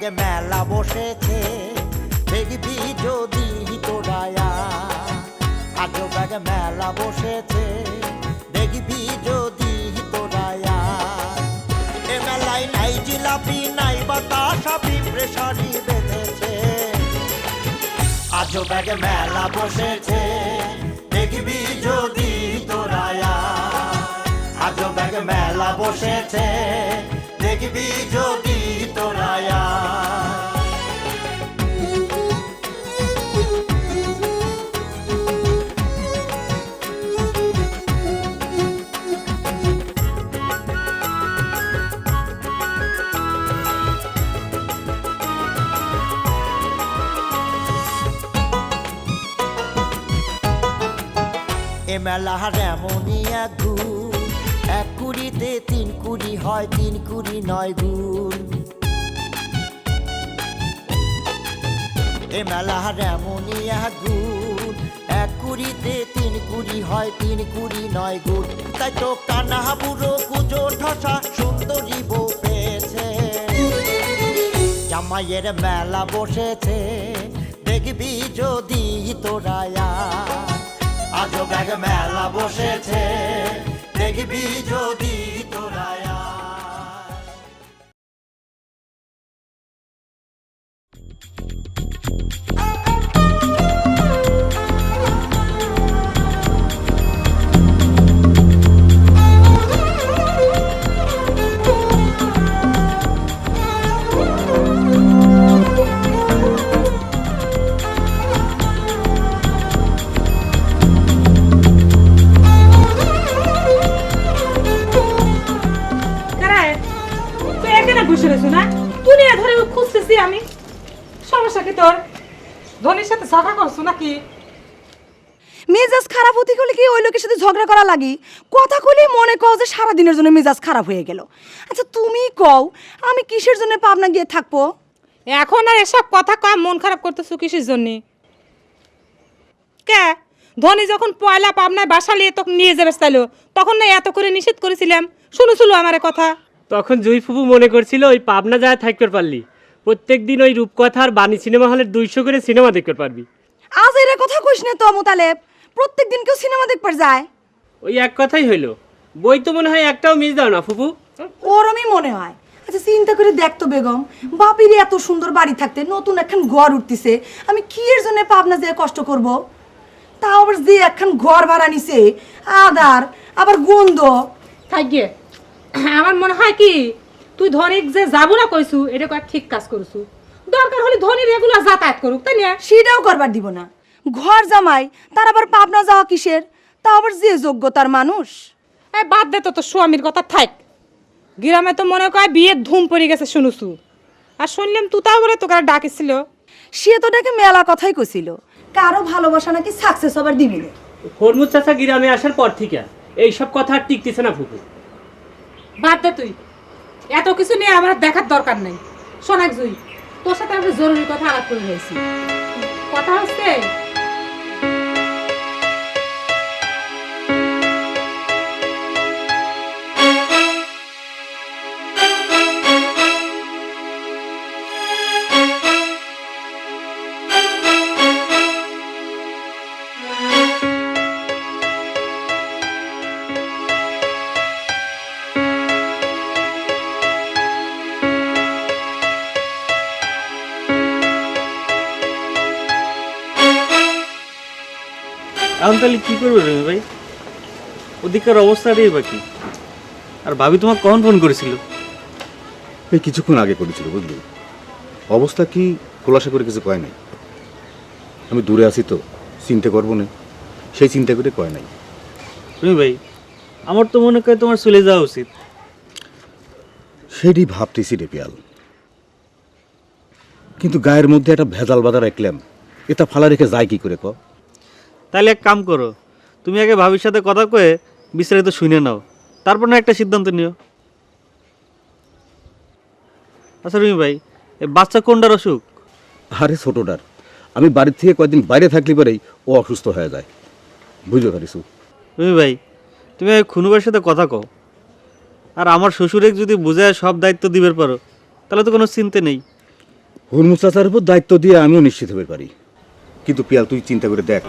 ব্যাগে মেলা বসেছে, দেখবি যদি তোরায়া। আজও ব্যাগে মেলা বসেছে, দেখবি যদি তোরায়া। এ মেলায় নাই জিলাপি নাই বাতাসা, পিঁপড়ে সারি বেঁধেছে। আজও ব্যাগে মেলা বসেছে, দেখবি যদি তোরায়া। আজও ব্যাগে মেলা বসেছে, দেখবি যদি তোরায়া। এ মেলার এমনই এক গুণ, এক কুড়িতে তিন কুড়ি হয়, তিন কুড়ি নয় গুণ। এ মেলার এমনই এক গুণ, এক কুড়িতে তিন কুড়ি হয়, তিন কুড়ি নয় গুণ। তাই তো কানা বুড়ো কুজো ঠসা সুন্দরী বউ পেয়েছে। জামাইয়ের মেলা বসেছে, দেখবি যদি তোরায়া। আজও ব্যাগে মেলা বসেছে, দেখবি যদি তোরায়া। আমি সমস্যা কি তোর? ধনির সাথে ঝগড়া করছো নাকি? মেজাজ খারাপ হতে গেলে কি ওই লোকের সাথে ঝগড়া করা লাগি? কথা কইলে মনে কও যে সারাদিনের জন্য মেজাজ খারাপ হয়ে গেল। আচ্ছা তুমি কও আমি কিসের জন্য পাবনা গিয়ে থাকবো? এখন আর এসব কথা কম মন খারাপ করতেছো কিসের জন্য? কে ধনী যখন পয়লা পাবনায় বাসা নিয়ে তোকে নিয়ে যাবে তাইলো, তখন না এত করে নিষেধ করেছিলাম? শুনেছিল আমার কথা? তখন জুই ফুপু মনে করছিল ওই পাবনা যায় থাকতে পারলি প্রত্যেক দিন ওই রূপকথার বাণী সিনেমা হলের 200 করে সিনেমা দেখতে পারবি। আজ এর কথা কইস না তো মোতালেব, প্রত্যেক দিন কেউ সিনেমা দেখবার যায়? ওই এক কথাই হইলো, বই তো মনে হয় একটাও মিস দাও না ফুপু? ওরমই মনে হয়। আচ্ছা চিন্তা করে দেখতো বেগম, বাপির এত সুন্দর বাড়ি থাকতে নতুন একখান ঘর উঠতেছে, আমি কি এর জন্য পাবনা যেয়ে কষ্ট করব? তাও আবার যে একখান ঘর ভাড়া নিছে, আদার আবার গন্ধ থাকিয়ে আমার মনে হয় কি তুই ধনিক যে যাবো না কইছু এটা কয়েক ঠিক কাজ করছু। দরকার হলে ধনী রেগুলার যাতায়াত করুক, তাই না? সেটাও করবার দিব না। ঘর জামাই তার আবার পাবনা যাওয়া কিসের? তা আবার যে যোগ্যতার মানুষ। বাদ দে তো তোর স্বামীর কথা থাক। গ্রামে তো মনে কয় বিয়ের ধুম পড়ে গেছে শুনুছু। আর শুনলাম তুতাও বলে তোকে ডাকিছিল। সে তো ডাকে মেলা কথাই কইছিল, কারো ভালোবাসা নাকি সাকসেস হবার দিবি না। হরমুজ চাচা গ্রামে আসার পর থেকে এইসব কথা আর টিকতেছে না ফুপু। বাদ দে তুই, এত কিছু নিয়ে আমার দেখার দরকার নেই। শোনাক জুই, তোর সাথে আমি জরুরি কথা আলাপ করে রয়েছি। কথা হচ্ছে এখন তাহলে কী করবে রবি ভাই? ওদিককার অবস্থাটাই বা কি? আর ভাবি তোমার কখন ফোন করেছিল? এই কিছুক্ষণ আগে করেছিল, বুঝলি। অবস্থা কি খোলাসা করে কিছু কয় নাই। আমি দূরে আছি তো চিন্তা করবো না, সেই চিন্তা করে কয় নাই। রবি ভাই, আমার তো মনে হয় তোমার চলে যাওয়া উচিত। সেটাই ভাবতেছি রে পিয়াল, কিন্তু গায়ের মধ্যে একটা ভেজাল বাঁধা রাখলাম, এটা ফালা রেখে যায় কি করে ক? তাহলে এক কাম করো, তুমি আগে ভাবির সাথে কথা কয়ে বিস্তারিত শুনে নাও, তারপর না একটা সিদ্ধান্ত নিও। আচ্ছা রুমি ভাই, এই বাচ্চা কোনটার অসুখ? আরে ছোটটার। আমি বাড়ির থেকে কয়েকদিন বাইরে থাকলে পরেই ও অসুস্থ হয়ে যায়, বুঝতে পারিস? রুমি ভাই, তুমি খুনুবার সাথে কথা কও। আর আমার শ্বশুরে যদি বুঝায় সব দায়িত্ব দিবে পারো, তাহলে তো কোনো চিন্তা নেই। হরমু চাচার উপর দায়িত্ব দিয়ে আমিও নিশ্চিত হতে পারি, কিন্তু পিয়াল তুই চিন্তা করে দেখ,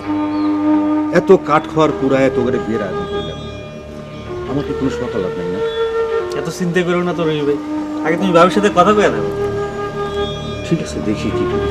এত কাঠ খাওয়ার পুরা এত করে বিয়ের আয়োজন করলাম, আমার কি কোনো সকাল লাভ নাই না? এত চিন্তা করো না তো রবি ভাই, আগে তুমি বাবির সাথে কথা কয়ে দেবো। ঠিক আছে, দেখি কি করি।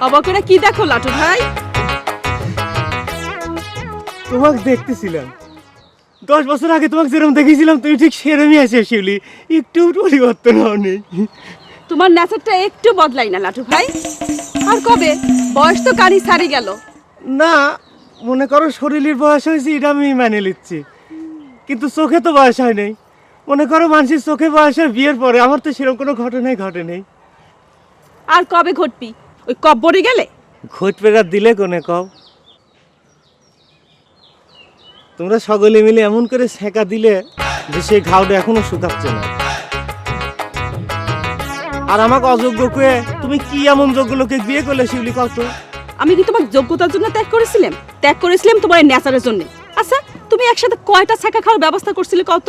অবাক করে কি দেখো লাটু ভাই? তোমাকে দেখতেছিলাম 10 বছর আগে, তোমাকে যেরকম দেখেছিলাম তুমি ঠিক সেরমই আছে শিউলি, একটু পরিবর্তন হও নেই। তোমার নেচারটা একটু বদলাই না লাটু ভাই। আর কবে? বয়স তো কারি সারি গেল। না, মনে করো শরীরের বয়স হয়েছে এটা আমি মানে নিচ্ছি, কিন্তু চোখে তো বয়স হয় নাই। মনে করো মানুষের চোখে বয়স হয় বিয়ের পরে, আমার তো সেরকম কোনো ঘটনাই ঘটে নেই। আর কবে ঘটবি? ওই কব্বরে গেলে? ঘটবে রাত দিলে কোনে কও? তোমরা সকলে মিলে এমন করে সেঁকা দিলে যে সেই ঘাওটা এখনো শুকাচ্ছে না। আর আমাকে অযোগ্য কয়ে তুমি কি এমন যোগ্য লোকে বিয়ে করলে শিউলি, কত? আমি কি তোমার যোগ্যতার জন্য ত্যাগ করেছিলাম? ত্যাগ করেছিলাম তোমার এই নেচারের জন্য। আচ্ছা, তুমি একসাথে কয়টা ছাকা খাওয়ার ব্যবস্থা করছিলে কত?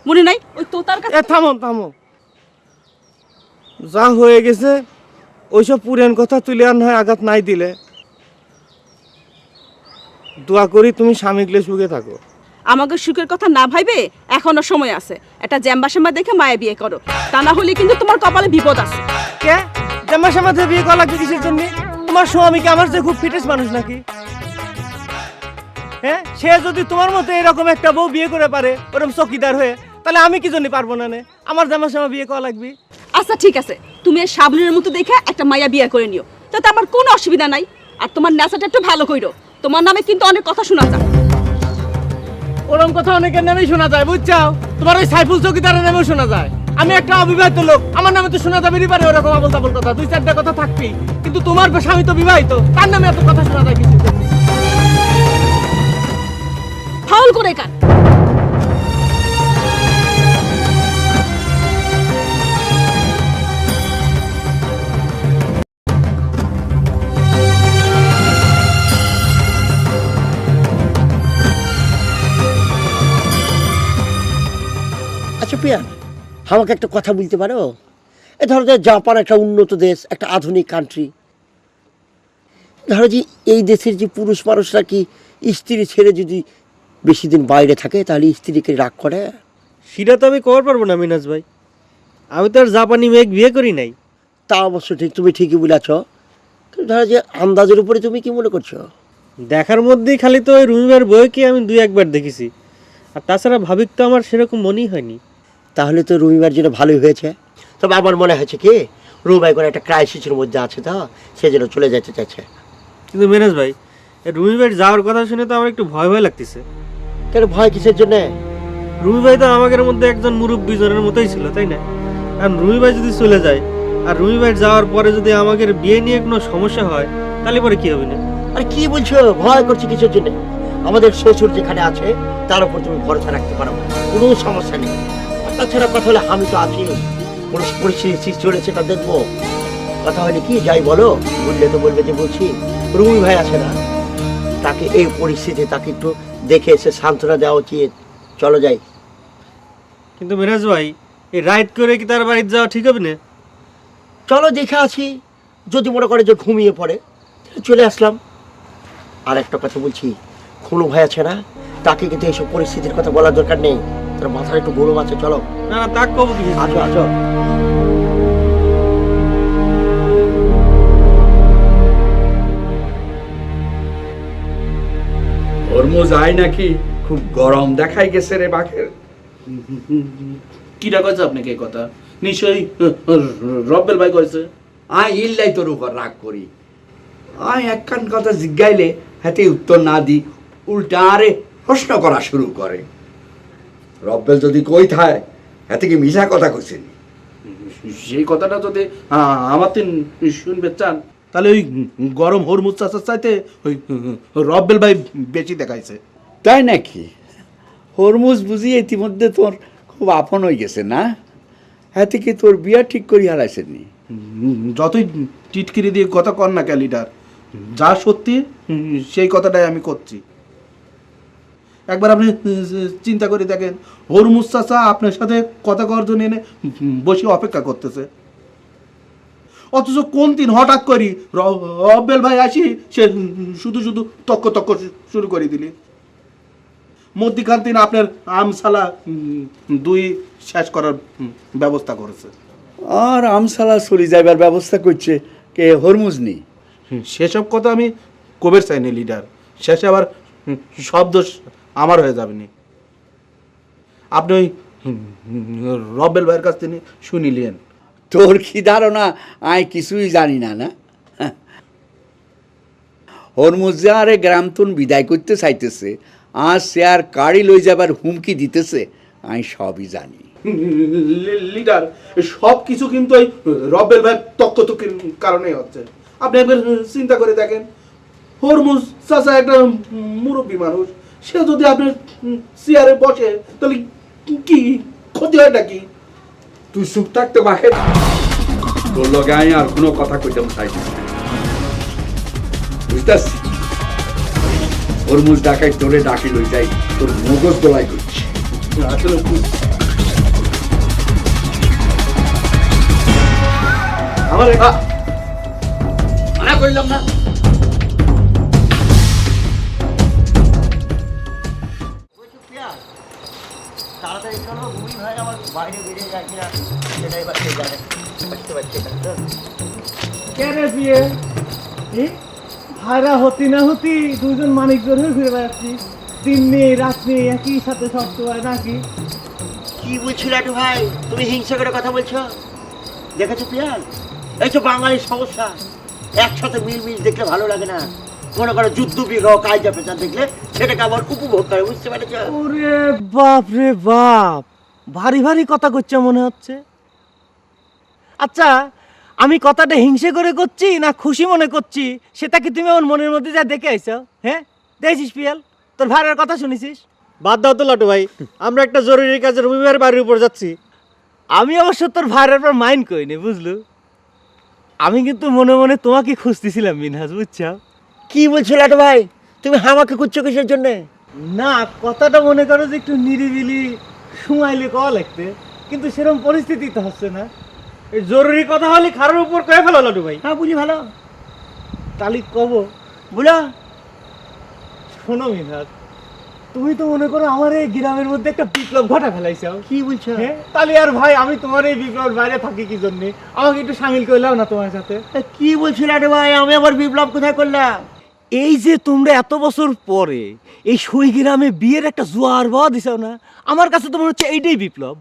মনে নাই? ওই তোতার কাছে। থামো থামো, যা হয়ে গেছে ওইসব পুরান কথা তুলে আর নয় আঘাত নাই দিলে। দোয়া করি তুমি স্বামীগুলো সুখে থাকো। আমাকে সুখের কথা না ভাইবে এখনো সময় আছে। একটা জ্যাম্বা শ্যাম্বা দেখে মায়ে বিয়ে করো, তা না হলে কিন্তু তোমার কপালে বিপদ আছে। কে জামার সাথে বিয়ে করা লাগবে কিসের জন্য? তোমার স্বামীকে আমার যে খুব ফিটেস্ট মানুষ নাকি? হ্যাঁ, সে যদি তোমার মতো এরকম একটা বউ বিয়ে করে পারে ওরকম চকিদার হয়ে, তাহলে আমি কি জন্য পারবো না? আমার জামার সাথে বিয়ে করা লাগবে। আচ্ছা ঠিক আছে, তুমি এই সাবলীর মতো দেখে একটা মাইয়া বিয়ে করে নিও, তাতে আমার কোনো অসুবিধা নাই। আর তোমার নেশাটা একটু ভালো কইরো, তোমার নামে কিন্তু অনেক কথা শোনা যায়। ওরকম কথা অনেকের নামেই শোনা যায়, বুঝছো? তোমার ওই সাইফুল চৌকিদারের নামেও শোনা যায়। আমি একটা অবিবাহিত লোক, আমার নামে তো শোনা যাবেই পারে ওরকম আবল তাবল কথা, 2-4টা কথা থাকবেই। কিন্তু তোমার স্বামী তো বিবাহিত, তার নামে এত কথা শোনা যায় কিছু? ফাউল করে কাট। আচ্ছা পিয়ান, আমাকে একটা কথা বলতে পারো? এ ধরো যে জাপান একটা উন্নত দেশ, একটা আধুনিক কান্ট্রি, ধরো যে এই দেশের যে পুরুষ মানুষরা কি স্ত্রী ছেড়ে যদি বেশি দিন বাইরে থাকে তাহলে স্ত্রীকে রাগ করে? সেটা তো আমি কবার পারবো না মিনাজ ভাই, আমি তো আর জাপানি মেয়ে বিয়ে করি নাই। তা অবশ্য ঠিক, তুমি ঠিকই বলেছ। কিন্তু ধরো যে আন্দাজের উপরে তুমি কি মনে করছো? দেখার মধ্যেই খালি তো ওই রুমিবার বইকে আমি 2-1 বার দেখেছি, আর তাছাড়া ভাবিক তো আমার সেরকম মনেই হয়নি। তাহলে তো রুমিবার জন্য ভালোই হয়েছে। তবে আমার মনে হয়েছে কি রুমিবার করে একটা ক্রাইসিসের মধ্যে আছে, তো সে যেন চলে যেতে চাইছে। কিন্তু মিনাজ ভাই, রুমিবার যাওয়ার কথা শুনে তো আমার একটু ভয় ভয় লাগতেছে। কেন ভয় কিসের জন্যে? রুমি ভাই তো আমাদের মধ্যে একজন মুরব্বী জনের মতোই ছিল, তাই না? কারণ রুমি ভাই যদি চলে যায় আর রুমি ভাই যাওয়ার পরে যদি আমাদের বিয়ে নিয়ে কোনো সমস্যা হয় তাহলে পরে কি হবে না? আরে কি বলছো, ভয় করছো কিসের জন্য? আমাদের শ্বশুর যেখানে আছে তার উপর তুমি ভরসা রাখতে পারো, কোনো সমস্যা নেই। আর তাছাড়া কথা হলে আমি তো আছি, কোনো পরিস্থিতি চলেছে তা দেখবো। কথা হলে কি যাই বলো, বললে তো বলবে যে বলছি। রুমি ভাই আছে না, তাকে এই পরিস্থিতি তাকে একটু দেখে এসে সান্ত্বনা দেওয়া উচিত। চলো যাই। কিন্তু মিরাজ ভাই, এই রাইড করে কি তার বাড়িতে যাওয়া ঠিক হবে না? চলো দেখে আছি, যদি মনে করে যে ঘুমিয়ে পড়ে তাহলে চলে আসলাম। আর একটা কথা বলছি, খুনু ভাই আছে না, তাকে কিন্তু এইসব পরিস্থিতির কথা বলার দরকার নেই, তার মাথায় একটু গরম আছে। চলো না না, তা কব কি? আসো আসো। ধর্ম যায় নাকি, খুব গরম দেখাই গেছে রে বাঘের। কি কইছে আপনাকে এই কথা? নিশ্চয়ই রব্বেল ভাই কইছে। ইল্লাই তোর উপর রাগ করি। আমি একখান কথা জিজ্ঞাইলে হাতে উত্তর না দি উল্টা আরে প্রশ্ন করা শুরু করে। রব্বেল যদি কই থায় হাতে কি মিশা কথা কইছেন? সেই কথাটা যদি আমার তিন শুনবে চান, তাহলে ওই গরম হরমুজ চাচার চাইতে ওই রব্বেল ভাই বেশি দেখাইছে। তাই নাকি? হরমুজ বুঝি ইতিমধ্যে তোর খুব আপন হয়ে গেছে না? হাতে কি তোর বিয়া ঠিক করি হারাইছেন? যতই টিটকিরি দিয়ে কথা কর না কে লিডার, যা সত্যি সেই কথাটাই আমি করছি। একবার আপনি চিন্তা করে দেখেন, হরমুজ চাচা আপনার সাথে কথা করার জন্য এনে বসে অপেক্ষা করতেছে, অথচ কোন দিন হঠাৎ করি রব্বেল ভাই আসি সে শুধু শুধু তক্ক তক্ক শুরু করে দিলি। মধ্যিখান দিন আপনার আমসালা দুই শেষ করার ব্যবস্থা করেছে। আর আমসালা চলে যাইবার ব্যবস্থা করছে কে? হরমুজ নেই। সেসব কথা আমি কবের চাইনি লিডার, শেষে আবার সব দোষ আমার হয়ে যাবে নি। আপনি ওই রব্বেল ভাইয়ের কাছ থেকে শুনিলেন। তোর কি ধারণা আয় কিছুই জানি না? না, হরমুজ যে আরে গ্রামতুন বিদায় করতে চাইতেছে, আর সে আর কাড়ি লই যাবার হুমকি দিতেছে, আমি সবই জানি। লিডার, সব কিছু কিন্তু ওই রব্বেল ভাইয়ের তক্কতকির কারণেই হচ্ছে। আপনি একবার চিন্তা করে দেখেন, হরমুজ চাচা একটা মুরব্বী মানুষ, সে যদি আপনার চেয়ারে বসে তাহলে কি ক্ষতি হয় নাকি? তুই চুপ থাকতে বাহে, তোর লগে আমি আর কোনো কথা কইতাম চাইছিস না, বুঝতেছি? হরমুজ ডাকাই তোরে ডাকি লই যাই, তোর মগজ দোলাই করছি। আসলে আমার মানা করলাম না? তাড়াতাড়ি চলো, রুমি ভাই আমার বাইরে বেরিয়ে যায় কিনা সেটাই বা কে জানে। বুঝতে পারছি না তো। কেরে বিয়ে ভাইরা হতি না হতি দুজন মানিকজন হয়ে ঘুরে বেড়াচ্ছি, দিন নেই রাত নেই একই সাথে সব সময় নাকি? কি বলছিল একটু ভাই, তুমি হিংসা করে কথা বলছো? দেখেছো পিয়াল, এই তো বাঙালির সমস্যা, একসাথে মিলমিল দেখলে ভালো লাগে না। মনে করো যুদ্ধ বিগ্রহ কায়দা পেঁচা দেখলে সেটাকে আবার উপভোগ করে, বুঝতে পেরেছো? ওরে বাপ রে বাপ, ভারী ভারী কথা করছে মনে হচ্ছে। আচ্ছা, আমি কথাটা হিংসে করে করছি না খুশি মনে করছি সেটা কি তুমি আমার মনের মধ্যে যা দেখে আইছো? হ্যাঁ দেখছিস পিয়াল, তোর ভাইয়ের কথা শুনেছিস? বাদ দাও তো লাটু ভাই, আমরা একটা জরুরি কাজে রুমি ভাইয়ের বাড়ির উপর যাচ্ছি। আমি অবশ্য তোর ভাইয়ের উপর মাইন্ড করিনি, বুঝলু? আমি কিন্তু মনে মনে তোমাকে খুঁজতেছিলাম মিনহাজ, বুঝছো? কি বলছিল একটু ভাই, তুমি হামাকে খুঁজছো কিসের জন্য? না, কথাটা মনে করো যে একটু নিরিবিলি শুমাইলে কওয়া লাগতে, কিন্তু সেরকম পরিস্থিতি তো হচ্ছে না। এই জরুরি কথা হলে খারার উপর কয়ে ফেলো লাটু ভাই। হ্যাঁ বুঝি ভালো, তালি কব বুঝলো? শোনো মিনহাজ, তুমি তো মনে করো আমার এই গ্রামের মধ্যে একটা বিপ্লব ঘটা ফেলাইছো। কি বলছো? হ্যাঁ, তাহলে আর ভাই আমি তোমার এই বিপ্লবের বাইরে থাকি কি জন্যে? আমাকে একটু সামিল করলাম না তোমার সাথে? কি বলছিল একটু ভাই, আমি আবার বিপ্লব কোথায় করলাম? এই যে তোমরা এত বছর পরে এই সুই গ্রামে বিয়ের একটা জোয়ার বাওয়া দিছাও না, আমার কাছে তো মনে হচ্ছে এইটাই বিপ্লব।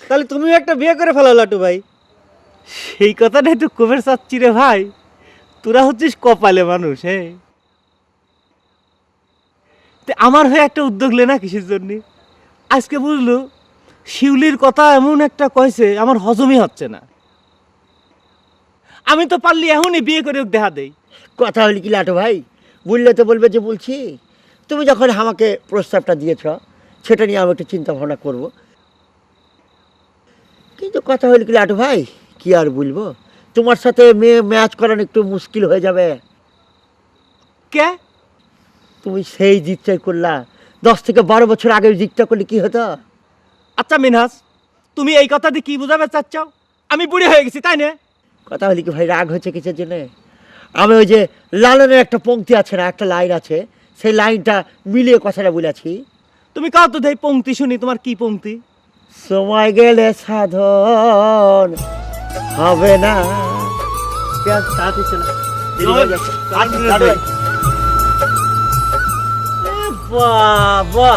তাহলে তুমিও একটা বিয়ে করে ফেলো লাটু ভাই। সেই কথাটা একটু কবের চাচ্ছি রে ভাই, তোরা হচ্ছিস কপালে মানুষ। হ্যাঁ, আমার হয়ে একটা উদ্যোগ লে না কিসের জন্য? আজকে বুঝলো শিউলির কথা এমন একটা কইছে আমার হজমই হচ্ছে না। আমি তো পারলি এখনই বিয়ে করে ওকে দেখা দেই। কথা হলি কি লাটু ভাই, বললে তো বলবে যে বলছি। তুমি যখন আমাকে প্রস্তাবটা দিয়েছ সেটা নিয়ে আমি একটু চিন্তা ভাবনা করবো, কিন্তু কথা হলি কি লাটু ভাই, কি আর বলবো, তোমার সাথে মেয়ে ম্যাচ করানো একটু মুশকিল হয়ে যাবে। কে? তুমি সেই জিতটাই করলা, 10 থেকে 12 বছর আগে জিতটা করলে কি হতো? আচ্ছা মিনহাজ, তুমি এই কথা দিয়ে কি বোঝাবে চাচ্ছ? আমি বুড়ি হয়ে গেছি তাই না? কথা হলি কি ভাই, রাগ হয়েছে কিসের জন্য? আমি ওই যে লালনের একটা পংক্তি আছে না, একটা লাইন আছে, সেই লাইনটা মিলিয়ে কথাটা বলেছি। তুমি কাও তো দেই পংক্তি শুনি, তোমার কি পংক্তি? সময় গেলে সাধন হবে না। তাড়াতাড়ি চলো, দেরি হয়ে যাচ্ছে। বাবা,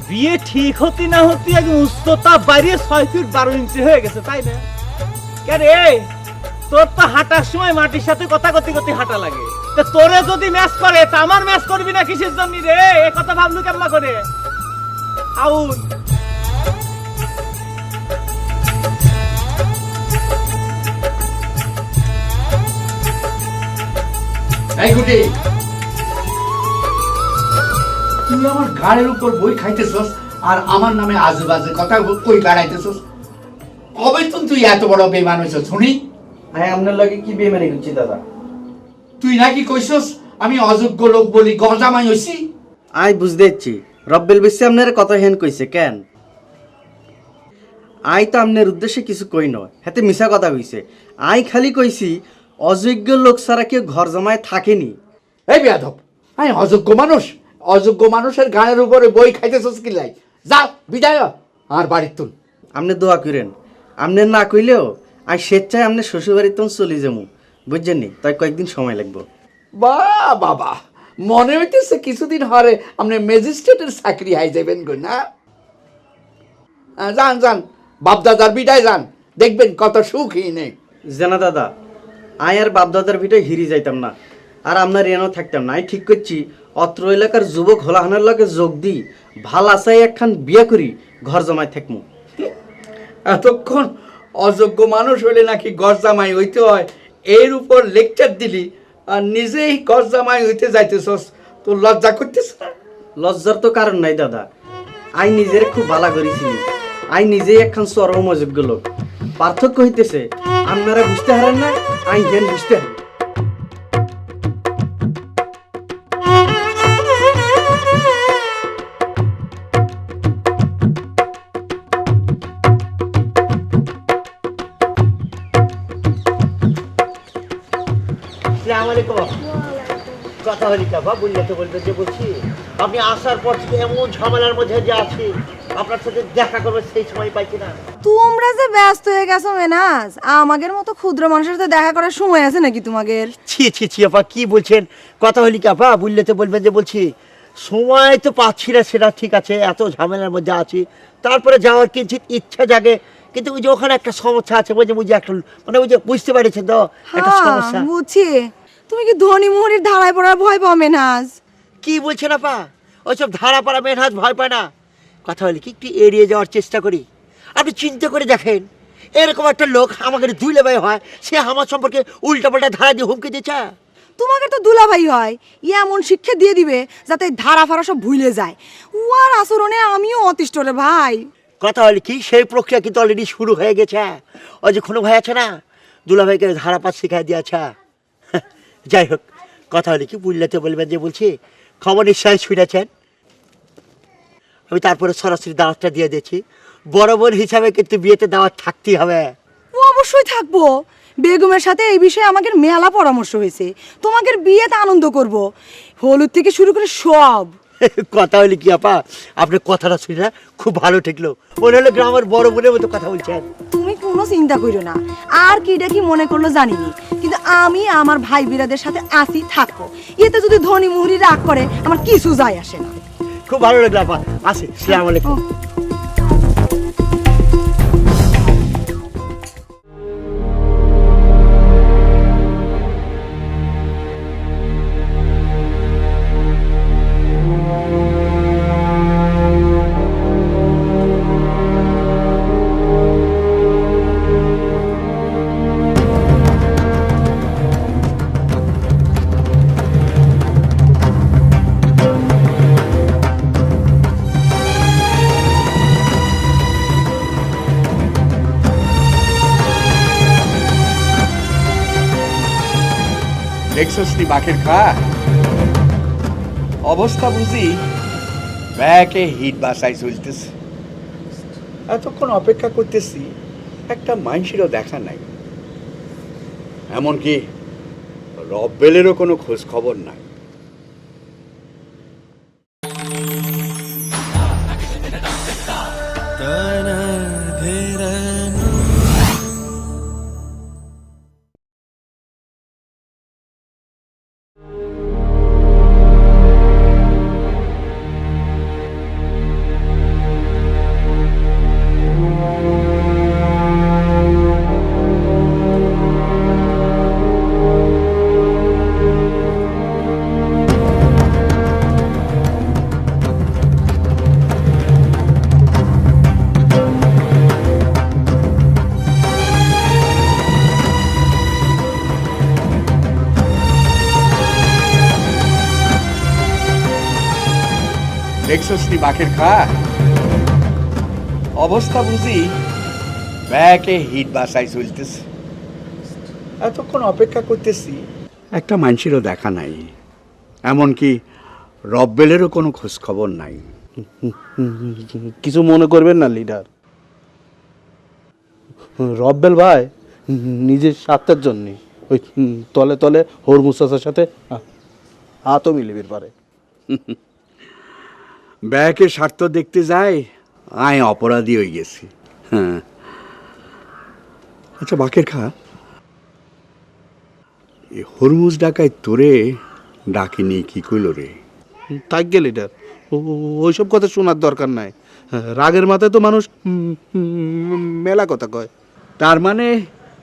বিয়ে ঠিক হতে না হতে একদম উচ্চতা বাড়িয়ে 6 ফিট 12 ইঞ্চি হয়ে গেছে তাই না? কেন রে, তোর তো হাঁটার সময় মাটির সাথে কথা করতে করতে হাঁটা লাগে। তা তোরে যদি ম্যাচ করে তা আমার ম্যাচ করবি না কিসের জন্য রে? এ কথা ভাবলু কেমন করে? আউট। এই গুটি, তুই আমার গাড়ির উপর বই খাইতেছস আর আমার নামে আজে বাজে কথা কই বেড়াইতেছস। কবে তুই এত বড় বেমান হইছস শুনি? আমি আপনার লগে কি বেমানি করছি দাদা? তুই নাকি কইছস আমি অযোগ্য লোক বলি গজামাই হইছি? আই বুঝতে ইচ্ছি রব্বেল বেশি আপনার কথা হেন কইছে কেন? আই তো আপনার উদ্দেশ্যে কিছু কই নয়, হাতে মিশা কথা কইছে। আই খালি কইছি অযোগ্য লোক ছাড়া কেউ ঘর জমায় থাকেনি। এই বেয়াদব, আমি অযোগ্য মানুষ? অযোগ্য মানুষের গানের উপরে বই খাইতেছস কি লাই? যা বিদায় হ, আর বাড়ির তুল। আপনি দোয়া করেন, আপনার না কইলেও আই স্বেচ্ছায় আপনার শ্বশুরবাড়ির তখন চলে যাবো, বুঝছেন নি? তাই কয়েকদিন সময় লাগবো। বাবা, মনে হইতেছে কিছুদিন হরে আপনি ম্যাজিস্ট্রেটের চাকরি হাই যাবেন গো না? যান যান, বাপদাদার বিদায় যান, দেখবেন কত সুখী নেই। জানা দাদা, আই আর বাপদাদার ভিটায় হিরি যাইতাম না, আর আপনার এনও থাকতাম না। আমি ঠিক করছি অত্র এলাকার যুবক হলাহানের লগে যোগ দিই, ভাল আশায় একখান বিয়ে করি, ঘর জমায় থাকমু। এতক্ষণ অযোগ্য মানুষ হইলে নাকি গরজামাই হইতে হয়, এর উপর লেকচার দিলি আর নিজেই গরজামাই হইতে যাইতেছস, তোর লজ্জা করতেছ না? লজ্জার তো কারণ নাই দাদা, আই নিজের খুব ভালো করেছি। আই নিজেই একখান চরম অযোগ্য লোক। পার্থক্য হইতেছে আপনারা বুঝতে হারেন না, আই হেন বুঝতে হারেন। কথা হলি কাবা বললে তো বলবে যে বলছি আপনি আসার পর থেকে এমন ঝামেলার মধ্যে যে আছি, আপনার সাথে দেখা করবে সেই সময় পাইছি না। তোমরা যে ব্যস্ত হয়ে গেছো মেনাজ, আমাদের মতো ক্ষুদ্র মানুষের সাথে দেখা করার সময় আছে নাকি তোমাদের? ছি ছি ছি আপা, কি বলছেন? কথা হলি কাপা বললে তো বলবেন যে বলছি সময় তো পাচ্ছি না, সেটা ঠিক আছে, এত ঝামেলার মধ্যে আছি, তারপরে যাওয়ার কিঞ্চিত ইচ্ছা জাগে, কিন্তু ওই যে ওখানে একটা সমস্যা আছে, বুঝে একটা মানে ওই যে বুঝতে পারছেন তো একটা সমস্যা। বুঝছি। তুমি কি ধনী মোহরির ধারায় পড়ার ভয় পাও মেনাজ? কি বলছেন আপা? ওইসব ধারা পাড়া মেনহাজ ভয় পায় না। কথা হলে কি একটু এড়িয়ে যাওয়ার চেষ্টা করি। আপনি চিন্তা করে দেখেন, এরকম একটা লোক আমাকে দুইলে হয়, সে আমার সম্পর্কে উল্টাপাল্টা ধারা দিয়ে হুমকি দিচ্ছে। তোমাকে তো দুলাভাই হয়, এমন শিক্ষা দিয়ে দিবে যাতে ধারা ফারা সব ভুলে যায়। উয়ার আচরণে আমিও অতিষ্ঠ রে ভাই। কথা হলে কি সেই প্রক্রিয়া কিন্তু অলরেডি শুরু হয়ে গেছে। ওই যে কোনো ভাই আছে না, দুলাভাইকে ধারাপাত শিখাই দিয়েছে। যাই হোক, কথা হলে কি বুঝলাতে বলবেন যে বলছি খবর নিশ্চয় শুনেছেন। আমি তারপরে সরাসরি দাওয়াতটা দিয়ে দিয়েছি, বড় বোন হিসাবে কিন্তু বিয়েতে দাওয়াত থাকতেই হবে। ও অবশ্যই থাকবো। বেগমের সাথে এই বিষয়ে আমাদের মেলা পরামর্শ হয়েছে, তোমাদের বিয়েতে আনন্দ করব, হলুদ থেকে শুরু করে সব। কথা হলে কি আপা, আপনার কথাটা শুনে না খুব ভালো ঠেকলো, মনে হলো গ্রামের বড় বোনের মতো কথা বলছেন। তুমি কোনো চিন্তা করো না, আর কিটা কি মনে করলো জানিনি, কিন্তু আমি আমার ভাই বিরাদের সাথে আসি থাকবো। এতে যদি ধনী মুহুরি রাগ করে আমার কিছু যায় আসে না। খুব ভালো লাগলো আপা, আসি, আসসালামু আলাইকুম। দেখছস নি বাকের খা অবস্থা বুঝি, ব্যাকে হিট বাসায় চলতেছে। এতক্ষণ অপেক্ষা করতেছি, একটা মানুষেরও দেখা নাই, এমনকি রব্বেলেরও কোনো খোঁজ খবর নাই। দেখছস নি বাকের খা অবস্থা বুঝি ব্যাকে হিট বাসায় চলতেছে। এতক্ষণ অপেক্ষা করতেছি, একটা মানুষেরও দেখা নাই, এমনকি রব্বেলেরও কোনো খোঁজ খবর নাই। কিছু মনে করবেন না লিডার, রব্বেল ভাই নিজের স্বার্থের জন্য ওই তলে তলে হরমুজ চাচার সাথে হাতও মিলিবির পারে। ব্যাকের স্বার্থ দেখতে যাই আয় অপরাধী হয়ে গেছি। হ্যাঁ, আচ্ছা বাকের খা, এই হরমুজ ডাকায় তোরে ডাকিনি কি কইল রে? থাকবে লিডার, ওইসব কথা শোনার দরকার নাই। রাগের মাথায় তো মানুষ মেলা কথা কয়। তার মানে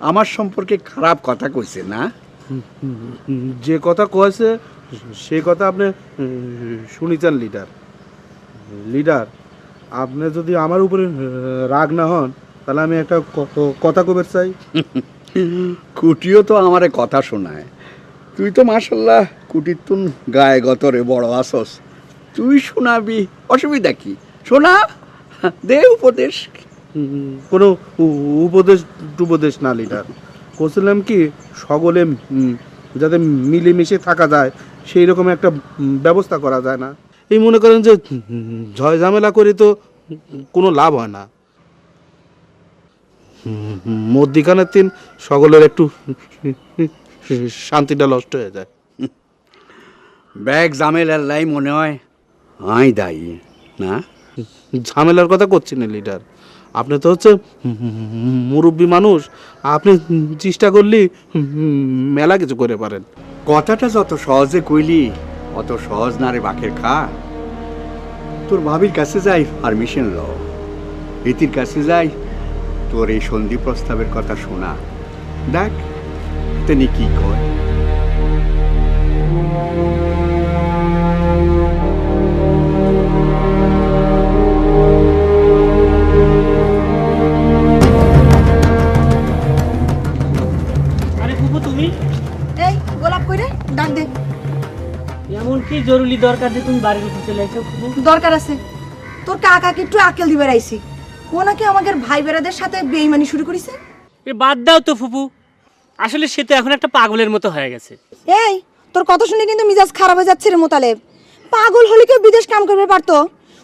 আমার সম্পর্কে খারাপ কথা কইছে না? যে কথা কয়েছে সে কথা আপনি শুনিছেন লিডার। লিডার, আপনি যদি আমার উপরে রাগ না হন তাহলে আমি একটা কথা কবে চাই। কুটিও তো আমারে কথা শোনায়, তুই তো মাশাল্লাহ কুটির তুন গায়ে গতরে বড় আসস, তুই শোনাবি, অসুবিধা কি? শোনা, দে উপদেশ। কোনো উপদেশ না লিডার, বলছিলাম কি সকলে যাতে মিলেমিশে থাকা যায় সেই রকম একটা ব্যবস্থা করা যায় না? এই মনে করেন যে ঝয় ঝামেলা করে তো কোনো লাভ হয় না। মধ্যিখানের দিন সকলের একটু শান্তিটা নষ্ট হয়ে যায়। ব্যাগ জামেলার লাই মনে হয় আই দায়ী না? ঝামেলার কথা করছি না লিডার, আপনি তো হচ্ছে মুরব্বী মানুষ, আপনি চেষ্টা করলে মেলা কিছু করে পারেন। কথাটা যত সহজে কইলি অত সহজ না রে বাকের খা। তোর ভাবির কাছে যাই পারমিশন ল, ইতির কাছে যাই তোর এই সন্ধি প্রস্তাবের কথা শোনা, দেখ তিনি কি কয়। আরে ফুপু তুমি এই গোলাপ কইরে ডাক দে। এমন কি জরুরি দরকার যে তুমি বাড়ির ভিতরে চলে আসছো ফুপু? দরকার আছে, তোর কাকাকে একটু আকেল দিবার আইছি। ও নাকি আমাদের ভাই বেড়াদের সাথে বেইমানি শুরু করেছে। এ বাদ দাও তো ফুপু, আসলে সে তো এখন একটা পাগলের মতো হয়ে গেছে। এই তোর কথা শুনে কিন্তু মিজাজ খারাপ হয়ে যাচ্ছে রে মোতালেব। পাগল হলে কেউ বিদেশ কাম করবে পারতো,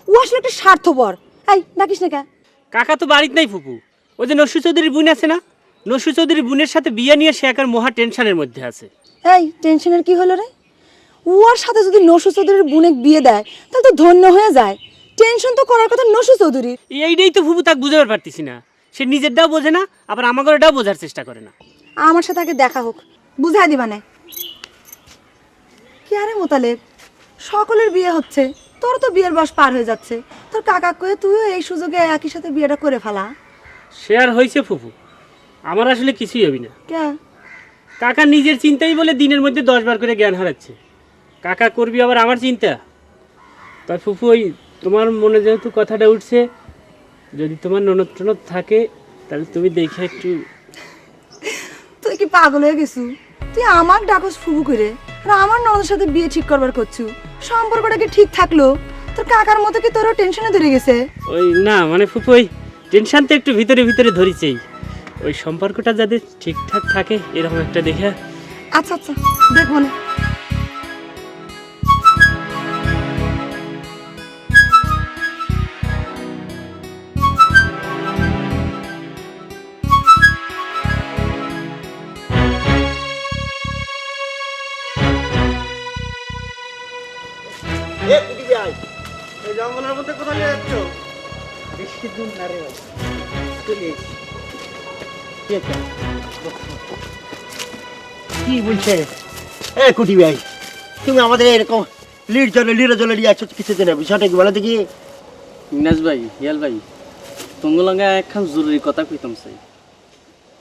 ও আসলে একটা স্বার্থপর। এই ডাকিস না কে? কাকা তো বাড়িতে নাই ফুপু, ওই যে নসু চৌধুরীর বোন আছে না, নসু চৌধুরীর বোনের সাথে বিয়ে নিয়ে সে একার মহা টেনশনের মধ্যে আছে। এই টেনশনের কি হলো রে? ওর সাথে যদি নসু চৌধুরীর বোনে বিয়ে দেয় তাহলে তো ধন্য হয়ে যায়। টেনশন তো করার কথা নসু চৌধুরীর। এইটাই তো ফুপু তাকে বুঝাতে পারতেছি না, সে নিজেরটাও বোঝে না আবার আমাদেরটাও বোঝার চেষ্টা করে না। আমার সাথে আগে দেখা হোক, বুঝাই দিবা না। কি আরে মোতালেব, সকলের বিয়ে হচ্ছে, তোর তো বিয়ের বয়স পার হয়ে যাচ্ছে, তোর কাকা কয়ে তুইও এই সুযোগে একই সাথে বিয়েটা করে ফেলা। সে আর হয়েছে ফুপু, আমার আসলে কিছুই হবি না। কে? কাকা নিজের চিন্তাই বলে দিনের মধ্যে 10 বার করে জ্ঞান হারাচ্ছে, কাকা করবি আবার আমার চিন্তা। তাই ফুপু ওই তোমার মনে যেহেতু কথাটা উঠছে, যদি তোমার ননদ টনদ থাকে তাহলে তুমি দেখে একটু। তুই কি পাগল হয়ে গেছু? তুই আমার ডাকস ফুবু করে আর আমার ননদের সাথে বিয়ে ঠিক করবার করছু, সম্পর্কটা কি ঠিক থাকলো? তোর কাকার মতো কি তোরও টেনশনে ধরে গেছে? ওই না মানে ফুপু ওই টেনশন তো একটু ভিতরে ভিতরে ধরিছেই, ওই সম্পর্কটা যাতে ঠিকঠাক থাকে এরকম একটা দেখে। আচ্ছা আচ্ছা দেখবো না। এই জঙ্গলের মধ্যে কোথায় যাচ্ছ? বেশি দূর না রে ভাই, চলে এসেছি। কি বলছে এ কুটি ভাই, তুমি আমাদের এরকম লিড জলে নিয়ে আসছো কিছুদিন, বিষয়টা কি বলো দেখি? মিনাজ ভাই, হিয়াল ভাই, তোমার একখান জরুরি কথা কইতাম চাই।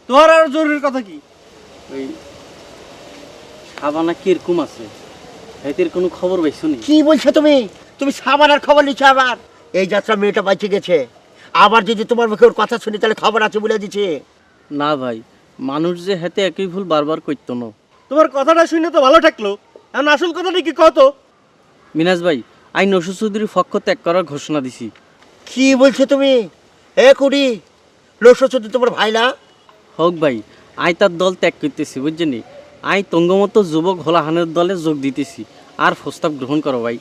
তোর আর জরুরি কথা কি? ওই সাবানা কিরকম আছে, এদের কোনো খবর পাইছো নি? কি বলছো তুমি? তুমি সাবানার খবর নিচ্ছ আবার? এই যাত্রা মেয়েটা বাইচে গেছে, আবার যদি তোমার মুখে ওর কথা শুনি তাহলে খবর আছে বলে দিচ্ছে। না ভাই, মানুষ যে হাতে একই ভুল বারবার করতো না। তোমার কথাটা শুনে তো ভালো থাকলো, এখন আসল কথাটা কি কত? মিনাজ ভাই, আই নসুর চৌধুরীর পক্ষ ত্যাগ করার ঘোষণা দিছি। কি বলছো তুমি? এ কুড়ি লোসো চৌধুরী তোমার ভাই না? হোক ভাই, আই তার দল ত্যাগ করতেছি, বুঝছেনি? আই তঙ্গমতো যুবক হলাহানের দলে যোগ দিতেছি। আর প্রস্তাব গ্রহণ করো ভাই।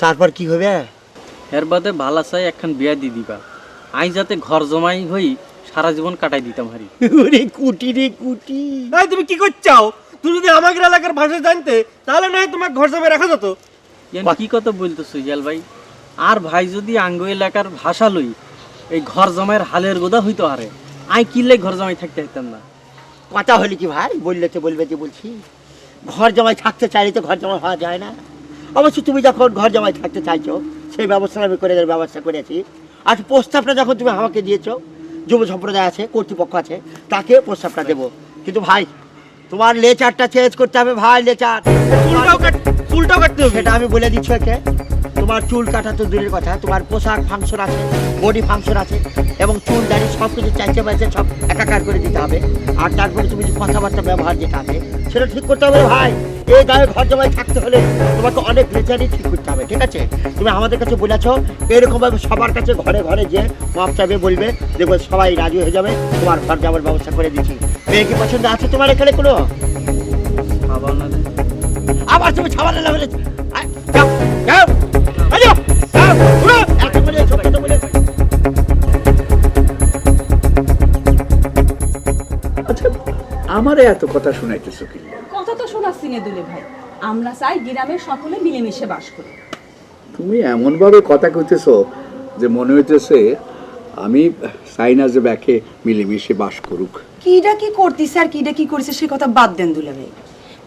তারপর কি হবে? এর বাদে ভালা চাই একখান বিয়া দিয়ে দিবা। আই যাতে ঘর জমাই হই সারা জীবন কাটাই দিতাম হারি। ওরে কুটি রে কুটি। এই তুমি কি করছাও? তুমি যদি আমাদের এলাকার ভাষা জানতে তাহলে নয় তোমার ঘর জমে রাখা যেত। কি কথা বলতেছো ইয়াল ভাই? আর ভাই যদি আঙ্গ এলাকার ভাষা লই এই ঘর জমাইয়ের হালের গোদা হইতো আরে আই কিনলে ঘর জমাই থাকতে হইতাম না। কথা হলি কি ভাই? বললে তো বলবে যে বলছি ঘর জমাই থাকতে চাইলে তো ঘর জমা হওয়া যায় না। অবশ্যই তুমি যখন ঘর জমাই থাকতে চাইছো সেই ব্যবস্থা আমি করে দেওয়ার ব্যবস্থা করেছি। আর প্রস্তাবটা যখন তুমি আমাকে দিয়েছো, যুব সম্প্রদায় আছে, কর্তৃপক্ষ আছে, তাকে প্রস্তাবটা দেবো। কিন্তু ভাই তোমার লেচারটা চেঞ্জ করতে হবে ভাই, লেচার। চুলটাও কাটতে হবে। সেটা আমি বলে দিচ্ছি একে। তোমার চুল কাটা তো দূরের কথা, তোমার পোশাক ফাংশন আছে, বডি ফাংশন আছে, এবং চুল দাড়ি সব কিছু চাইতে পারছে সব একাকার করে দিতে হবে। আর তারপরে তুমি যে কথাবার্তা ব্যবহার যেটা আছে সেটা ঠিক করতে হবে ভাই। এই গায়ে ঘর জমায় থাকতে হলে তোমাকে অনেক লেচারই ঠিক করতে হবে, ঠিক আছে? তুমি আমাদের কাছে বলেছো এরকমভাবে সবার কাছে ঘরে ঘরে যে মাপ চাবে বলবে, দেখবো সবাই রাজি হয়ে যাবে, তোমার ঘর যাওয়ার ব্যবস্থা করে দিচ্ছি। মেয়ে কি পছন্দ আছে তোমার এখানে কোনো? আবার তুমি ছাবালে লাগলে যাও যাও যাও যাও উড়ো একটা করে ছোট ছোট বলে। আচ্ছা আমারে এত কথা শুনাইতেছো কি? কথা তো শোনাচ্ছি না দুলে ভাই, আমরা চাই গ্রামের সকলে মিলেমিশে বাস করি। তুমি এমন ভাবে কথা কইতেছো যে মনে হইতেছে আমি চাই না যে ব্যাকে মিলেমিশে বাস করুক। কিটা কি করতিস আর কিটা কি করিস সে কথা বাদ দেন দুলা ভাই।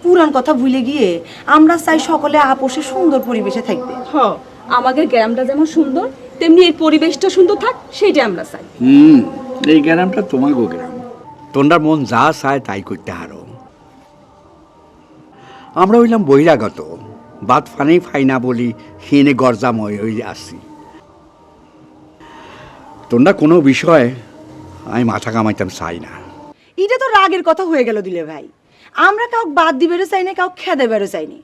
পুরান কথা ভুলে গিয়ে আমরা চাই সকলে আপোষে সুন্দর পরিবেশে থাকবে। আমাদের গ্রামটা যেমন সুন্দর তেমনি এই পরিবেশটা সুন্দর থাক, সেটা আমরা চাই। এই গ্রামটা তোমাগো গ্রাম, তোমরা মন যা চায় তাই করতে হারো। আমরা হইলাম বহিরাগত, বাদ ফানেই ফাই না বলি হিনে গরজাময় হয়ে আসছি। তোমরা কোনো বিষয়ে আমি মাথা কামাইতাম চাই না। এটা তো রাগের কথা হয়ে গেল দিলে ভাই। আমরা কাউকে বাদ দিবেরও চাই না, কাউকে খেদে বেরো চাইনি।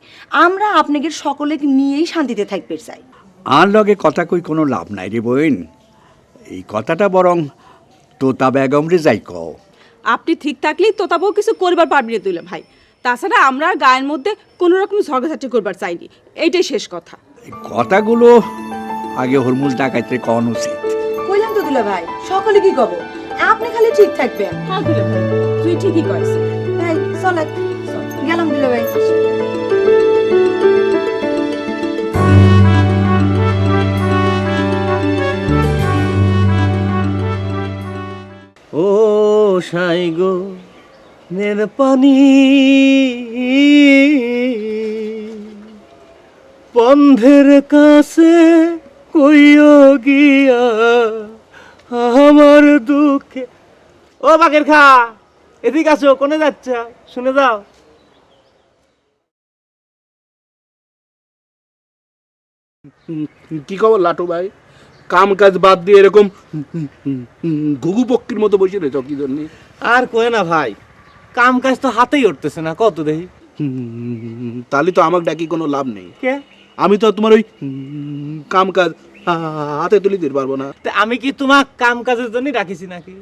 আমরা আপনাদের সকলেকে নিয়েই শান্তিতে থাকতে চাই। আর লগে কথা কই কোনো লাভ নাই রে বোন। এই কথাটা বরং তোতা বেগম রে যাই কও। আপনি ঠিক থাকলেই তোতাবও কিছু করবার পারবি না দুলে ভাই। তাছাড়া আমরা আর গায়ের মধ্যে কোনো রকম ঝগড়াঝাটি করবার চাইনি, এইটাই শেষ কথা। এই কথাগুলো আগে হরমুজ ডাকাইতে কন উচিত। কইলাম তো দুলা ভাই, সকলে কি কব, আপনি খালি ঠিক থাকবেন। হ্যাঁ দুলে ভাই, তুই ঠিকই কইছিস। এই চল গেলাম দুলা ভাই। ও সাই গো নের পানি বন্ধের কাছে কইও গিয়া আমার দুঃখে। ও বাকের খা, এদিকে আসো, কোনে যাচ্ছ? শুনে যাও। কি খবর লাটু ভাই? কাম কাজ বাদ দিয়ে এরকম ঘুঘু পক্ষীর মতো বসে রয়েছ কি জন্য? আর কয়ে না ভাই, কাম কাজ তো হাতেই উঠতেছে না, কত দেখি। তাহলে তো আমাকে ডাকি কোনো লাভ নেই। কে? আমি তো তোমার ওই কাম কাজ হাতে তুলে দিতে পারবো না। তা আমি কি তোমাক কাম কাজের জন্য ডাকিছি নাকি?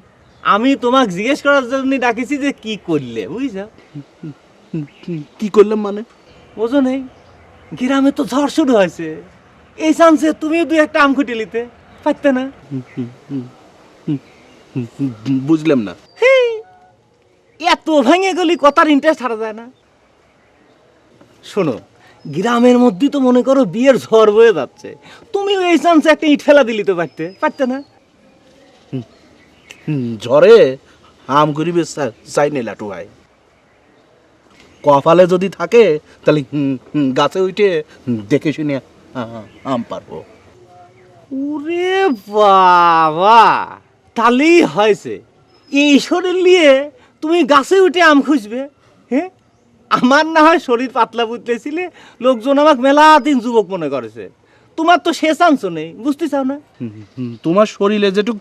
আমি তোমাক জিজ্ঞেস করার জন্য ডাকিছি যে কি করলে, বুঝছ? কি করলাম মানে? বোঝো নেই, গ্রামে তো ঝড় শুরু হয়েছে, এই চান্সে তুমিও দুই একটা আম খুঁটে নিতে পারতে না? বুঝলাম না। এত ভেঙে গেলি কথার ইন্টারেস্ট হারা যায় না। শোনো, গ্রামের মধ্যে তো মনে করো বিয়ের ঝড় বয়ে যাচ্ছে, তুমিও এই চান্সে একটা ইট ফেলা দিলি তো পারতে না? ঝড়ে আম গরিবে চাই নে লাটু ভাই। কপালে যদি থাকে তাহলে গাছে উঠে দেখে শুনে আম পারবো। ওরে বাবা, তাহলেই হয়েছে। এই শরীর নিয়ে তুমি গাছে উঠে আম খুঁজবে? হ্যাঁ, আমার না হয় শরীর পাতলা বুঝতেছিলে, লোকজন আমাকে মেলা দিন যুবক মনে করেছে। তোমার তো সে চান্স নেই, বুঝতে চাও না? তোমার শরীরে যেটুক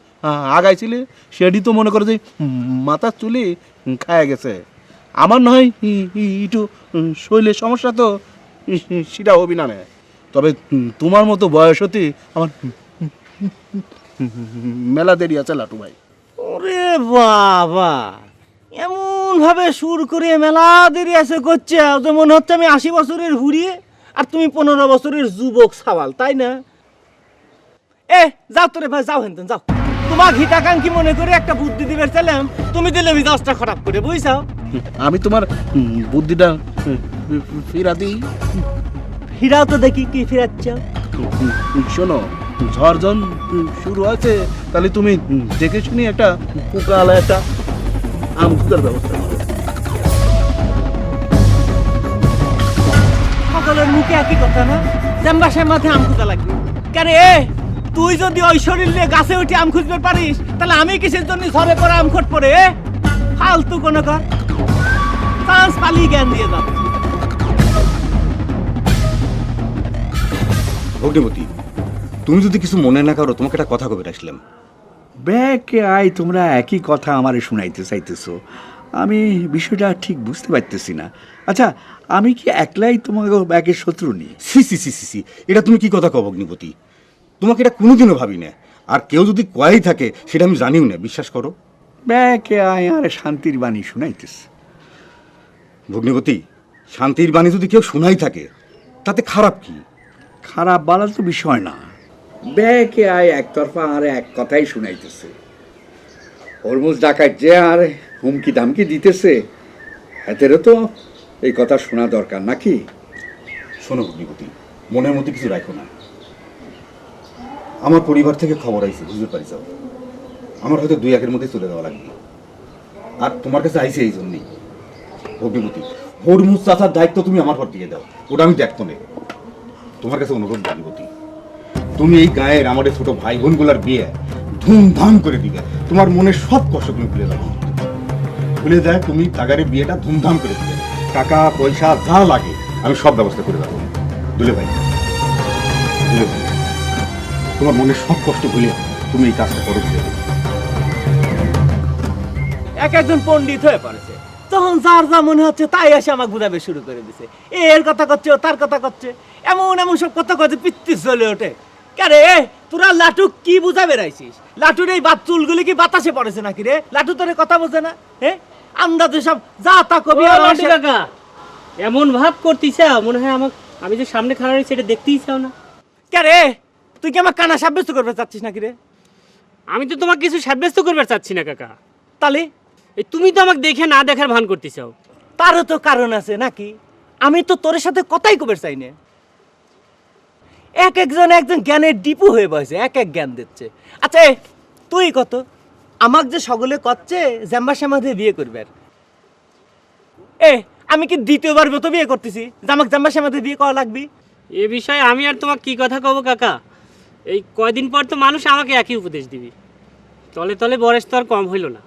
আগাইছিলে সেটি তো মনে করো যে মাথার চুলি খায়া গেছে। আমার নয় একটু শরীরের সমস্যা তো সেটা হবি না। তবে তোমার মতো বয়স হতে আমার মেলা দেরি আছে লাটু ভাই। ওরে বাবা, এমন ভাবে সুর করে মেলা দেরি আছে করছে যে মনে হচ্ছে আমি 80 বছরের হুড়িয়ে আর তুমি 15 বছরের যুবক সাওয়াল, তাই না? যাও তোরে ভাই, যাও হেন যাও। তোমার হিতাকাঙ্ক্ষী মনে করে একটা বুদ্ধি দিবে চাইলাম, তুমি দিলে মিজাজটা খারাপ করে, বুঝছাও? আমি তোমার বুদ্ধিটা ফিরা দিই। ফিরাও তো দেখি কি ফিরাচ্ছ। শোনো, ঝড় যখন শুরু আছে তাহলে তুমি দেখে শুনি একটা কুকালা একটা আম খুঁজার ব্যবস্থা করো। সকলের মুখে একই কথা না, জাম্বাসের মাথায় আম খুঁজা লাগবে কেন? তুই যদি ওই শরীর নিয়ে গাছে উঠে আম খুঁজতে পারিস, তাহলে আমি কিসের জন্য ঝরে পড়ে আম খট পড়ে? ফালতু কোনো কর, চান্স পালিয়ে জ্ঞান দিয়ে যাবে। অগ্নিপতি, তুমি যদি কিছু মনে না করো, তোমাকে একটা কথা কবে আসলাম। ব্যাকে আয়, তোমরা একই কথা আমারে শুনাইতে চাইতেছো, আমি বিষয়টা ঠিক বুঝতে পারতেছি না। আচ্ছা, আমি কি একলাই তোমাকে ব্যাকের শত্রু নি? সি সি সি সি সি, এটা তুমি কি কথা কব অগ্নিপতি? তোমাকে এটা কোনোদিনও ভাবি না, আর কেউ যদি কয়াই থাকে সেটা আমি জানিও না, বিশ্বাস করো। ব্যাকে আয় আরে শান্তির বাণী শুনাইতেছে। ভগ্নিপতি, শান্তির বাণী যদি কেউ শোনাই থাকে তাতে খারাপ কি? খারাপ বলার তো বিষয় না। ব্যাকে আয় একতরফা আরে এক কথাই শুনাইতেছে। হরমুজ ডাকাত যে আর হুমকি দামকি দিতেছে, এদেরও তো এই কথা শোনা দরকার নাকি? শোনো ভগ্নিপতি, মনের মধ্যে কিছু রাখো না। আমার পরিবার থেকে খবর আইছে, বুঝতে পারি যাও, আমার হয়তো 2-1 মধ্যে চলে যাওয়া লাগবে। আর তোমার কাছে আইছে এই জন্যই। ভগ্নিপতি, হরমুজ চাচার দায়িত্ব তুমি আমার পর দিয়ে দাও, ওটা আমি দেখতো না। তোমার কাছে অনুরোধ ভগ্নিপতি, তুমি এই গায়ের আমাদের ছোট ভাই বোনগুলার বিয়ে ধুমধাম করে দিবে। তোমার মনের সব কষ্ট তুমি ভুলে যাবে, ভুলে যায় তুমি তাগারে বিয়েটা ধুমধাম করে দিবে। টাকা পয়সা যা লাগে আমি সব ব্যবস্থা করে দেবো। দুলে ভাই, দুলে ভাই, তোমার মনের সব কষ্ট ভুলে তুমি এই কাজটা করো। দিলে এক একজন পণ্ডিত হয়ে পড়েছে, তখন যার যা মনে হচ্ছে তাই এসে আমাকে বুঝাবে শুরু করে দিছে। এর কথা করছে, ও তার কথা করছে, এমন এমন সব কথা করছে, পিত্তি চলে ওঠে। কারে তোরা লাটু কি বুঝাবে রাইছিস? লাটুর এই চুলগুলি কি বাতাসে পড়েছে নাকি রে? লাটু তোর কথা বোঝে না? আন্দাজে সব যা তা কবি। কাকা এমন ভাব করতিস, মনে হয় আমাকে আমি যে সামনে খাড়া রয়েছি সেটা দেখতেই চাও না। কারে তুই কি আমার কানা সাব্যস্ত করবে চাচ্ছিস নাকি রে? আমি তো তোমাকে কিছু সাব্যস্ত করবার চাচ্ছি না কাকা। তাহলে এই তুমি তো আমাকে দেখে না দেখার ভান করতে চাও। তারও তো কারণ আছে নাকি? আমি তো তোর সাথে কথাই কবে চাই না। এক একজন জ্ঞানের ডিপু হয়ে বসে, এক এক জ্ঞান দিচ্ছে। আচ্ছা তুই কত আমাকে যে সকলে করছে জাম্বা শ্যামা দিয়ে বিয়ে করবে, আমি কি দ্বিতীয়বার মতো বিয়ে করতেছি যে আমাকে জাম্বা শ্যামা দিয়ে বিয়ে করা লাগবে? এ বিষয়ে আমি আর তোমাকে কি কথা কব কাকা? এই কয়দিন পর তো মানুষ আমাকে একই উপদেশ দিবি, তলে তলে বয়স তো আর কম হইল না।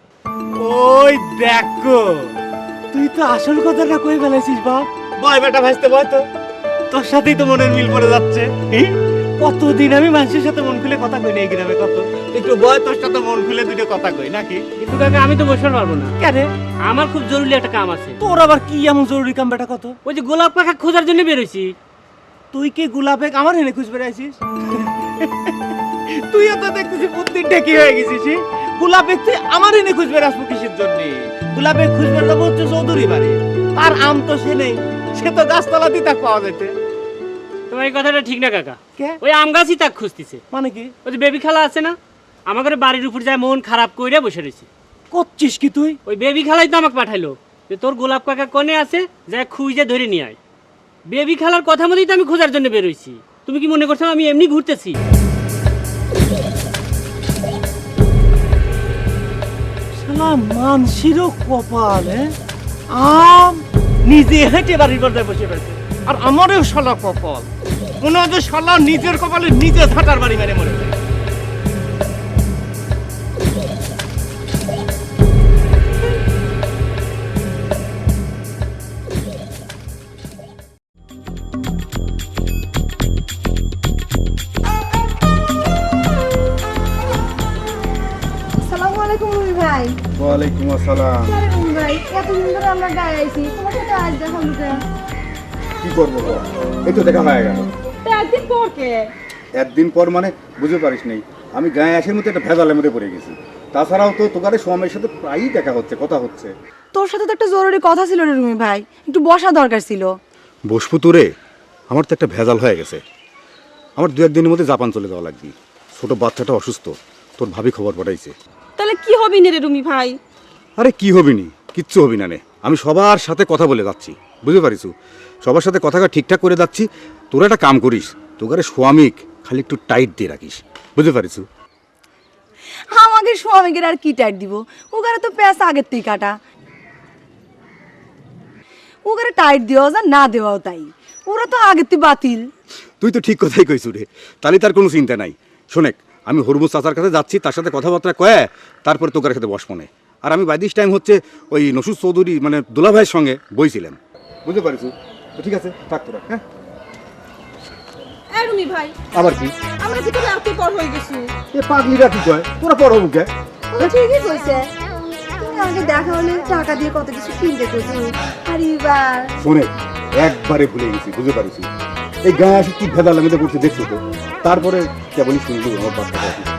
ওই দেখো, তুই তো আসল কথাটা কই ফেলেছিস বাপ। বয় বেটা ভাসতে বয় তো, তোর সাথেই তো মনের মিল পড়ে যাচ্ছে। কতদিন আমি মানুষের সাথে মন খুলে কথা কই না এই গ্রামে, কত একটু বয় তোর সাথে মন খুলে দুটো কথা কই নাকি? কিন্তু কাকা আমি তো বসে পারবো না। কেন? আমার খুব জরুরি একটা কাম আছে। তোর আবার কি এমন জরুরি কাম বেটা? কত? ওই যে গোলাপ পাখা খোঁজার জন্য বেরোইছি। তুই কি গোলাপে আমার এনে খুঁজ বেড়াইছিস? তুইও তো দেখতেছি বুদ্ধির ঢেকি হয়ে গেছিস। গোলাপে তুই আমার এনে খুঁজ বেড়াসবো কিসের জন্য? গোলাপে খুঁজ বেড়াবো হচ্ছে চৌধুরী বাড়ি, তার আম তো সে নেই, সে তো গাছতলাতেই তাক পাওয়া যেতে। তোমার এই কথাটা ঠিক না কাকা। কে? ওই আম গাছই তাক খুঁজতেছে। মানে কি? ওই যে বেবি খালা আছে না, আমাদের বাড়ির উপর যায় মন খারাপ কইরা বসে রয়েছে। করছিস কি তুই? ওই বেবি খালাই তো আমাকে পাঠাইলো যে তোর গোলাপ কাকা কোনে আছে, যা খুঁজে ধরে নিয়ে আয়। বেবি খালার কথা মতোই তো আমি খোঁজার জন্য বেরোইছি। তুমি কি মনে করছো আমি এমনি ঘুরতেছি? শালা মানসিরও কপাল, আম নিজে হেঁটে বাড়ির পর্দায় বসে পড়েছে, আর আমারও শালা কপাল। মনে হয় শালা নিজের কপালে নিজে ঝাঁটার বাড়ি মেরে মরে যায়। আসসালামু আলাইকুম রুমি ভাই। ওয়ালাইকুম আসসালাম। আরে রুমি ভাই, এতদিন ধরে আমরা গায়ে আইছি, তোমার সাথে আজ দেখা হলো। কি করবো? এই তো দেখা হয়ে গেল। তা একদিন পর কে? একদিন পর মানে বুঝতে পারিস নাই, আমি গায়ে আসের মধ্যে একটা ভেজালের মধ্যে পড়ে গেছি। তাছাড়াও তো তোকারে স্বামীর সাথে প্রায়ই দেখা হচ্ছে, কথা হচ্ছে। তোর সাথে তো একটা জরুরি কথা ছিল রে রুমি ভাই, একটু বসা দরকার ছিল। বসবো তোরে, আমার তো একটা ভেজাল হয়ে গেছে। আমার 2-1 দিনের মধ্যে জাপান চলে যাওয়া লাগবে। ছোট বাচ্চাটা অসুস্থ, তোর ভাবি খবর পাঠাইছে। তাহলে কি হবি নে রে রুমি ভাই? আরে কি হবি নি, কিচ্ছু হবি না নে। আমি সবার সাথে কথা বলে যাচ্ছি, বুঝতে পারিস? সবার সাথে কথাটা ঠিকঠাক করে যাচ্ছি। তোরা একটা কাম করিস, তোকারে স্বামীক খালি একটু টাইট দিয়ে রাখিস, বুঝতে পারিস? আমাকে স্বামীকে আর কি টাইট দিব, ওখানে তো প্যাঁচ আগের থেকে কাটা। ওখানে টাইট দেওয়া যা না দেওয়াও তাই, ওরা তো আগের থেকে বাতিল। তুই তো ঠিক কথাই কইছু রে, তাহলে তার কোনো চিন্তা নাই। শোনেক, আমি হরমুজ চাচার কাছে যাচ্ছি, তার সাথে কথাবার্তা কয়ে তারপর তোকার সাথে বস মনে। আর আমি বাইদিস টাইম হচ্ছে ওই নসুদ চৌধুরী মানে দুলা ভাইয়ের সঙ্গে বইছিলাম, বুঝতে পারিস? তো ঠিক আছে, থাক তোরা। হ্যাঁ এ রুমি ভাই, আবার কি? আমরা কি তোরা এত পর হয়ে গেছি? এ পাগলিরা কি কয়, তোরা পড়ো মুখে। ঠিকই কইছে, তুমি আমাকে দেখা হলে টাকা দিয়ে কত কিছু কিনতে কইছো, আর এবার শোনে, একবারে ভুলে গেছি, বুঝতে পারিস? এই গায়ে আসে কি ভেদাল আমি তো করছি দেখছো তো। তারপরে কেবলই শুনলি আমার বাচ্চাটা অসুস্থ,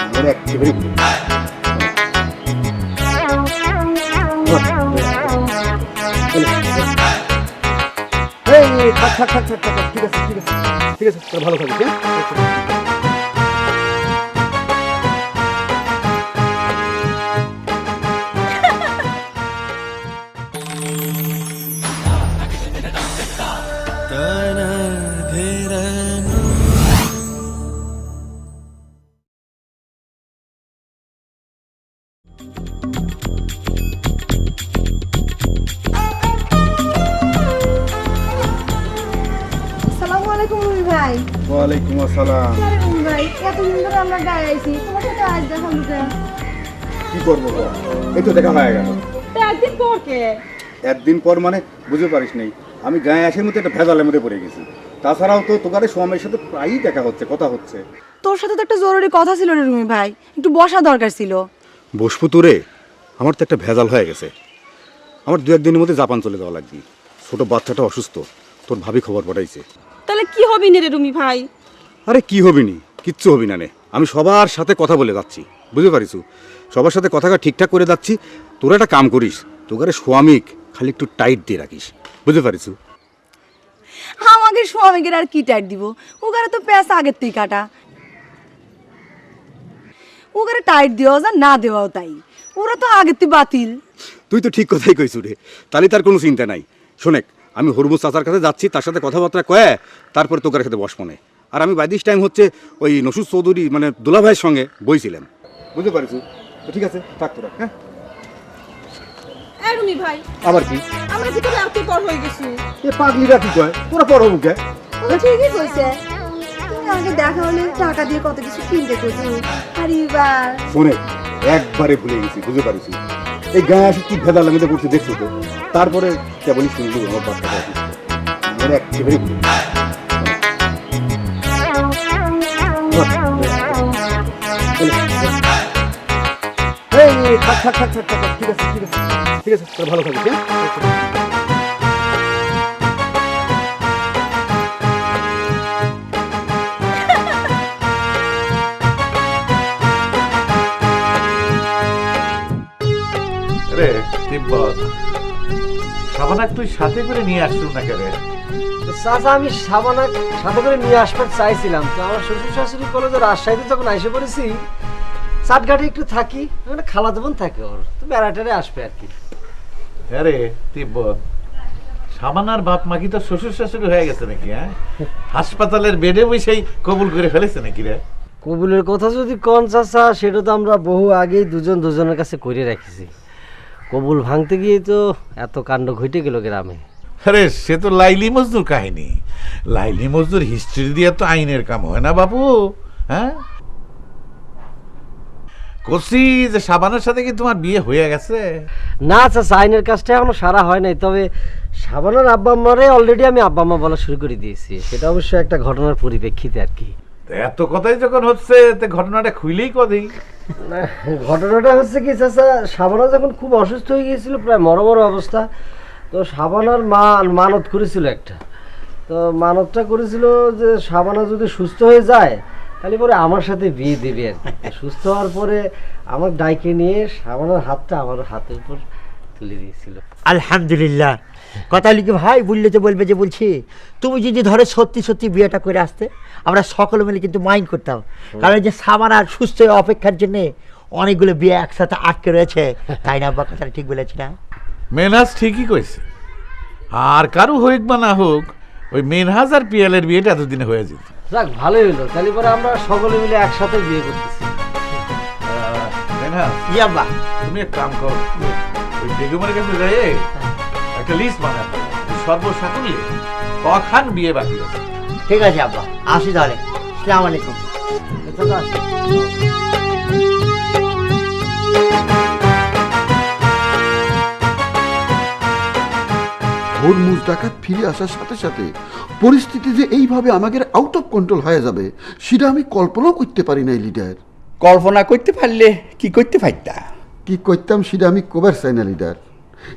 আমার একেবারে ভুলে গেছি। এই, থাক থাক থাক থাক থাক, ঠিক আছে ঠিক আছে ঠিক আছে, তোরা ভালো থাকিস। আসসালামু আলাইকুম রুমি ভাই। ওয়ালাইকুম আসসালাম। আরে রুমি ভাই, এতদিন ধরে আমরা গায়ে আইছি, তোমার সাথে আজ দেখা হলো কেন? কি করবো বল? এই তো দেখা হয়ে গেল। তা একদিন পর কে? একদিন পর মানে বুঝতে পারিস নাই, আমি গায়ে আসের মধ্যে একটা ভেজালের মধ্যে পড়ে গেছি। তাছাড়াও তো তোকারে স্বামীর সাথে প্রায়ই দেখা হচ্ছে, কথা হচ্ছে। তোর সাথে তো একটা জরুরি কথা ছিল রে রুমি ভাই, একটু বসা দরকার ছিল। বসবো তোরে, আমার তো একটা ভেজাল হয়ে গেছে। আমার 2-1 দিনের মধ্যে জাপান চলে যাওয়া লাগবে। ছোট বাচ্চাটা অসুস্থ, তোর ভাবি খবর পাঠাইছে। তাহলে কি হবি নে রে রুমি ভাই? আরে কি হবি নি, কিচ্ছু হবি না নে। আমি সবার সাথে কথা বলে যাচ্ছি, বুঝতে পারিস? সবার সাথে কথাটা ঠিকঠাক করে যাচ্ছি। তোরা একটা কাম করিস, তোকারে স্বামীক খালি একটু টাইট দিয়ে রাখিস, বুঝতে পারিস? আমাকে স্বামীকে আর কি টাইট দিব, ওখানে তো প্যাঁচ আগের থেকে কাটা। ওখানে টাইট দেওয়া যা না দেওয়াও তাই, ওরা তো আগের থেকে বাতিল। তুই তো ঠিক কথাই কইছু রে, তাহলে তার কোনো চিন্তা নাই। শোনেক, আমি হরমুজ চাচার কাছে যাচ্ছি, তার সাথে কথাবার্তা কয়ে তারপর তোকার সাথে বস মনে। আর আমি বাইদিস টাইম হচ্ছে ওই নসুদ চৌধুরী মানে দুলা ভাইয়ের সঙ্গে বইছিলাম, বুঝতে পারিস? তো ঠিক আছে, থাক তোরা। হ্যাঁ এ রুমি ভাই, আবার কি? আমরা কি তোরা এত পর হয়ে গেছি? এ পাগলিরা কি কয়, তোরা পড়ো মুখে। ঠিকই কইছে, তুমি আমাকে দেখা হলে টাকা দিয়ে কত কিছু কিনতে কইছো, আর এবার শোনে, একবারে ভুলে গেছি, বুঝতে পারিস? এই গায়ে আসে কি ভেদাল আমি তো করছি দেখছো তো। তারপরে কেবলই শুনলি আমার বাচ্চাটা অসুস্থ, আমার একেবারে ভুলে গেছি। এই, থাক থাক থাক থাক থাক, ঠিক আছে ঠিক আছে ঠিক আছে, তোরা ভালো থাকিস। রে তিব্বত, সাবানাক তুই সাথে করে নিয়ে আসছু না কেন? চাচা, আমি সাবানা সাথে করে নিয়ে আসবার চাইছিলাম, তো আমার শ্বশুর শাশুড়ি কলেজে রাজশাহীতে যখন এসে পড়েছি, চাটঘাটে একটু থাকি, মানে খালা দেবন থাকে ওর, তো বেড়াটারে আসবে আর কি। হ্যাঁ রে তিব্বত, সাবানার বাপ মা কি তো শ্বশুর শাশুড়ি হয়ে গেছে নাকি? হ্যাঁ, হাসপাতালের বেডে বসেই কবুল করে ফেলেছে নাকি রে? কবুলের কথা যদি কন চাচা, সেটা তো আমরা বহু আগেই দুজনের কাছে করে রাখিছি। কবুল ভাঙতে গিয়ে তো এত কাণ্ড ঘটে গেল গ্রামে। আরে সে তো লাইলি মজদুর কাহিনী। লাইলি মজদুর হিস্ট্রি দিয়ে তো আইনের কাম হয় না বাবু। হ্যাঁ, কসি যে সাবানের সাথে কি তোমার বিয়ে হয়ে গেছে? না চাচা, আইনের কাজটা এখনো সারা হয় নাই, তবে সাবানের আব্বা আম্মারে অলরেডি আমি আব্বা আম্মা বলা শুরু করে দিয়েছি। সেটা অবশ্য একটা ঘটনার পরিপ্রেক্ষিতে আর কি। এত কথাই যখন হচ্ছে, তো ঘটনাটা খুইলেই কদিন। ঘটনাটা হচ্ছে কি চাচা, সাবানা যখন খুব অসুস্থ হয়ে গিয়েছিল, প্রায় মরমর অবস্থা, তো সাবানার মা মানত করেছিল একটা, তো তো মানবটা করেছিল যে শাবানা যদি সুস্থ হয়ে যায় তাহলে পরে আমার সাথে বিয়ে দেবে আর কি। সুস্থ হওয়ার পরে আমার ডাইকে নিয়ে শাবানার হাতটা আমার হাতের উপর তুলে দিয়েছিল। আলহামদুলিল্লাহ। কথা লিখে ভাই বললে তো বলবে যে বলছি তুমি যদি ধরো সত্যি সত্যি বিয়েটা করে আসতে আমরা সকলে মিলে কিন্তু মাইন্ড করতাম, কারণ এই যে সামানার সুস্থ হয়ে অপেক্ষার জন্য অনেকগুলো বিয়ে একসাথে আটকে রয়েছে, তাই না আব্বা? কথাটা ঠিক বলেছি না? মেনহাজ ঠিকই কইছে, আর কারো হোক বা না হোক ওই মেনহাজ আর পিয়ালের বিয়েটা এতদিনে হয়ে যেত। যাক ভালোই হলো, তাহলে পরে আমরা সকলে মিলে একসাথে বিয়ে করতেছি। মেনহাজ, জি আব্বা। তুমি এক কাম করো, ওই বেগমের কাছে যাই একটা লিস্ট বানাতে, সর্বসাকুল্যে কখান বিয়ে বাকি আছে। ঠিক আছে আব্বা, আসি তাহলে। আসসালামু আলাইকুম। হরমুজ ডাকাত ফিরে আসার সাথে সাথে পরিস্থিতি যে এইভাবে আমাদের আউট অফ কন্ট্রোল হয়ে যাবে সেটা আমি কল্পনাও করতে পারি নাই লিডার। কল্পনা করতে পারলে কি করতে পারতা? কি করতাম সেটা আমি কবার চাই না লিডার,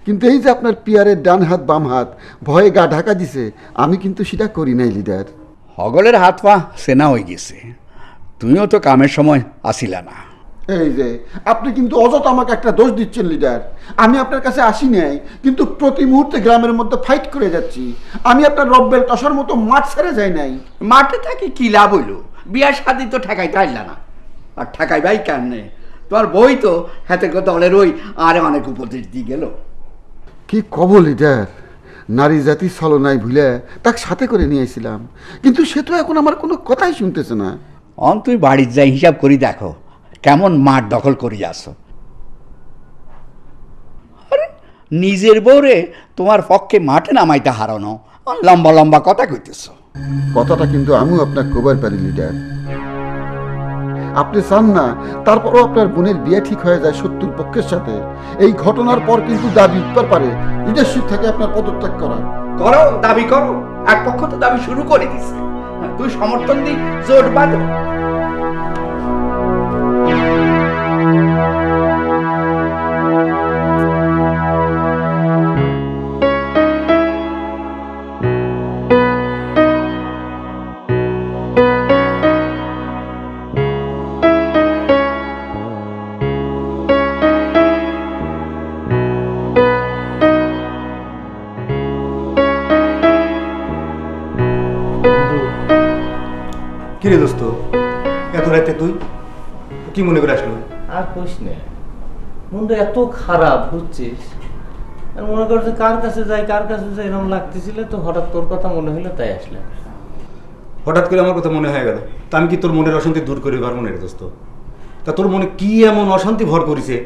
কিন্তু এই যে আপনার পিয়ারের ডান হাত বাম হাত ভয়ে গা ঢাকা দিছে, আমি কিন্তু সেটা করি নাই লিডার। হগলের হাত পা সেনা হয়ে গেছে, তুমিও তো কামের সময় আসিলা না। এই যে আপনি কিন্তু অযথা আমাকে একটা দোষ দিচ্ছেন লিডার। আমি আপনার কাছে আসি নাই, কিন্তু প্রতি মুহূর্তে গ্রামের মধ্যে ফাইট করে যাচ্ছি। আমি আপনার রব্বেল টসার মতো মাঠ ছেড়ে যাই নাই। মাঠে থাকি কি লাভ হইল? বিয়ার শাদি তো ঠেকাইতে পারলা না, আর ঠেকাই ভাই কেন? তোমার বই তো হাতে দলের ওই আরে অনেক উপদেশ দিয়ে গেল। কি কব লিডার, নারী জাতি ছলনায় ভুলে তাকে সাথে করে নিয়ে এসেছিলাম, কিন্তু সে তো এখন আমার কোনো কথাই শুনতেছে না। অন তুই বাড়ির যাই হিসাব করি দেখো কেমন মাঠ দখল করি আসো। আরে নিজের বউরে তোমার পক্ষে মাঠে নামাইতে হারানো, লম্বা লম্বা কথা কইতেছ। কথাটা কিন্তু আমিও আপনার কবার পারি লিডার। আপনি চান না তারপরও আপনার বোনের বিয়ে ঠিক হয়ে যায় শত্রুর পক্ষের সাথে। এই ঘটনার পর কিন্তু দাবি উঠতে পারে লিডারশিপ থেকে আপনার পদত্যাগ করা। করো, দাবি করো। এক পক্ষ তো দাবি শুরু করে দিছে, তুই সমর্থন দি, জোট বাঁধো। কিরে দোস্ত, এত রাতে তুই কি মনে করে আসলো? আর কইস না, মনটা এত খারাপ বুঝছিস। আর মনে করছে কার কাছে যাই এরকম লাগতেছিল, তো হঠাৎ তোর কথা মনে হলো তাই আসলাম। হঠাৎ করে আমার কথা মনে হয়ে গেল, তা আমি কি তোর মনের অশান্তি দূর করি পারবো না রে দোস্ত? তা তোর মনে কি এমন অশান্তি ভর করেছে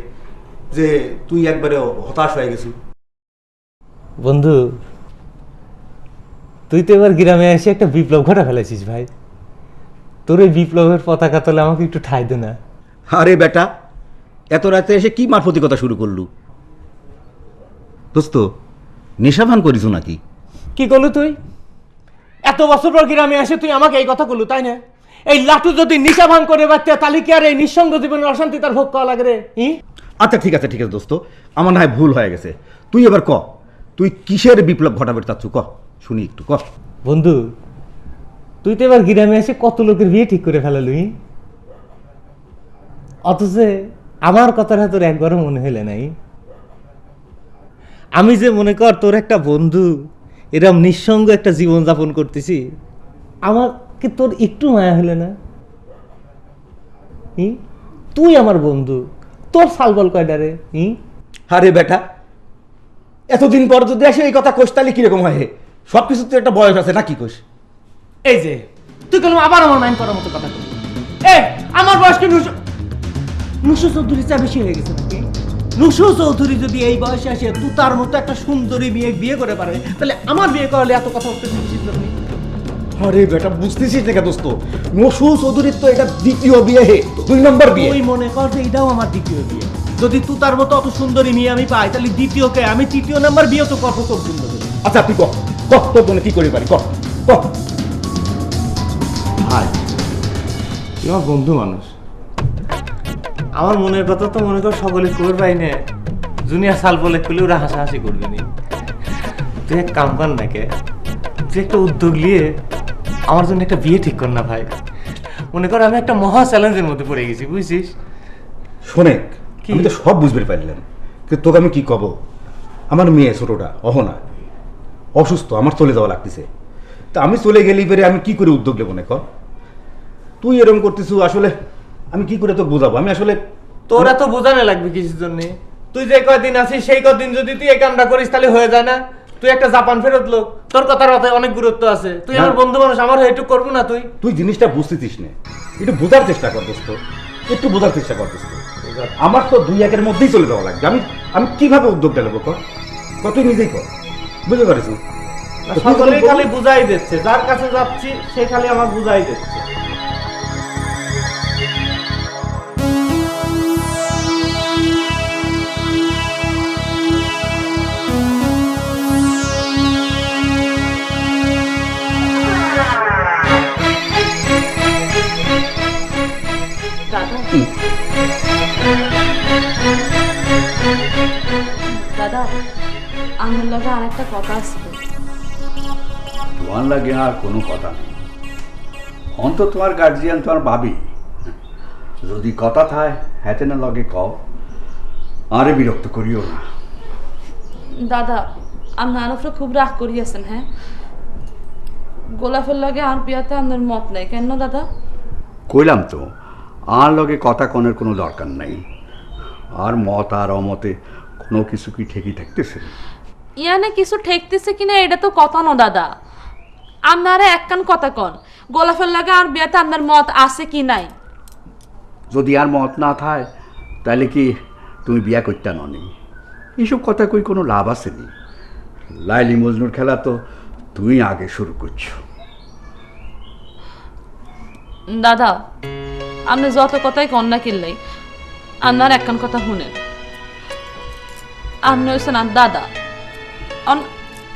যে তুই একবারে হতাশ হয়ে গেছিস? বন্ধু, তুই তো এবার গ্রামে এসে একটা বিপ্লব ঘটা ফেলেছিস ভাই। তোর এই বিপ্লবের পতাকা তলে আমাকে একটু ঠাই দে না। আরে বেটা, এত রাতে এসে কি মারফতিকতা শুরু করলু? দোস্ত, নেশাভান করিস নাকি? কি করলু তুই? এত বছর পর গ্রামে এসে তুই আমাকে এই কথা করলু, তাই না? এই লাটু যদি নিশা ভাঙ করে বাচ্চা, তাহলে কি আর এই নিঃসঙ্গ জীবনের অশান্তি তার ভোগ করা লাগে রে? আচ্ছা ঠিক আছে দোস্ত, আমার না হয় ভুল হয়ে গেছে। তুই এবার ক, তুই কিসের বিপ্লব ঘটাবে চাচ্ছু? ক শুনি একটু, ক। বন্ধু, তুই তো এবার গ্রামে এসে কত লোকের বিয়ে ঠিক করে ফেলালুই, অথচ আমার কথাটা তোর একবারও মনে হইলে নাই। আমি যে মনে কর তোর একটা বন্ধু, এরকম নিঃসঙ্গ একটা জীবন যাপন করতেছি, আমাকে তোর একটু মায়া হলে না? তুই আমার বন্ধু, তোর সালবল কয়টা রে? আরে বেটা, এতদিন পর যদি আসে এই কথা কোষ তাহলে কিরকম হয়? সবকিছু তো একটা বয়স আছে, না কি কোষ? এই যে তুই কেন আবার আমার মাইন্ড করার মতো কথা বলছিস? আমার বয়স কি নুসু চৌধুরী চা বেশি হয়ে গেছে নাকি? নুসু চৌধুরী যদি এই বয়সে আসে তুই তার মতো একটা সুন্দরী মেয়ে বিয়ে করে পারে, তাহলে আমার বিয়ে করলে এত কথা উঠতে কিসের জন্য? আরে বেটা, বুঝতেছিস না দোস্ত, নসু চৌধুরীর তো এটা দ্বিতীয় বিয়ে, 2 নম্বর বিয়ে। তুই মনে কর যে এটাও আমার দ্বিতীয় বিয়ে। যদি তুই তার মতো অত সুন্দরী মেয়ে আমি পাই, তাহলে দ্বিতীয়কে আমি 3য় নাম্বার বিয়ে তো করবো তোর জন্য। আচ্ছা তুই কর তোর জন্য কি করে পারি, কর। ভাই, তুই আমার বন্ধু মানুষ, আমার মনের কথা তো মনে কর সকলে খবর পাই না। জুনিয়র সাল বলে খুলে ওরা হাসাহাসি করবি নি। তুই এক কাম কর না কে, তুই তুই একটা উদ্যোগ নিয়ে আমার জন্য একটা বিয়ে ঠিক কর না ভাই। মনে কর আমি একটা মহা চ্যালেঞ্জের মধ্যে পড়ে গেছি, বুঝছিস? শোনেক, আমি তো সব বুঝতে পারলাম, কিন্তু তোকে আমি কি কব? আমার মেয়ে ছোটটা অহনা অসুস্থ, আমার চলে যাওয়া লাগতেছে। তা আমি চলে গেলি পরে আমি কি করে উদ্যোগ নেবো? ক তুই এরকম করতেছ, আসলে আমি কি করে তোকে বোঝাবো? আমি আসলে তোরা তো বোঝানো লাগবে কিছুর জন্য। তুই যে কয়দিন আছিস সেই কদিন যদি তুই এই কামটা করিস তাহলে হয়ে যায় না? তুই একটা জাপান ফেরত লোক, তোর কথার মাথায় অনেক গুরুত্ব আছে। তুই আমার বন্ধু মানুষ, আমার হয়ে একটু করবো না? তুই জিনিসটা বুঝতেছিস না, একটু বোঝার চেষ্টা কর দোস্ত, একটু বোঝার চেষ্টা কর দোস্ত। আমার তো 2-1 মধ্যেই চলে যাওয়া লাগবে। আমি কিভাবে উদ্যোগটা নেবো? তুই নিজেই কর, বুঝতে পারিস? সকলেই খালি বুঝাই দিচ্ছে, যার কাছে যাচ্ছি সে খালি আমার বুঝাই দিচ্ছে। দাদা, আমার লগে আর একটা কথা আছে। তোমার লাগে আর কোনো কথা নেই, অন্ত তোমার গার্জিয়ান তোমার ভাবি, যদি কথা থায় হাতে না লগে কও, আরে বিরক্ত করিও না। দাদা, আপনার আনফরে খুব রাগ করিয়াছেন। হ্যাঁ, গোলাপের লগে আর বিয়াতে আপনার মত নাই কেন দাদা? কইলাম তো, আর লগে কথা কনের কোনো দরকার নাই। আর মত আর অমতে কোনো কিছু কি ঠিকই থাকতেছে? ইয়ানে কিছু ঠেকতেছে কিনা এটা তো কথা না দাদা। আপনারা একখান কথা কন, গোলাপের লগে আর বিয়াতে আপনার মত আছে কি নাই? যদি আর মত না থায় তাহলে কি তুমি বিয়া করতে ননি? এইসব কথা কই কোনো লাভ আছে নি? লাইলি মজনুর খেলা তো তুমি আগে শুরু করছো। দাদা, আপনি যত কথাই কন না কিনলেই আপনার একখান কথা শুনেন। আপনি হয়েছেন আর দাদা,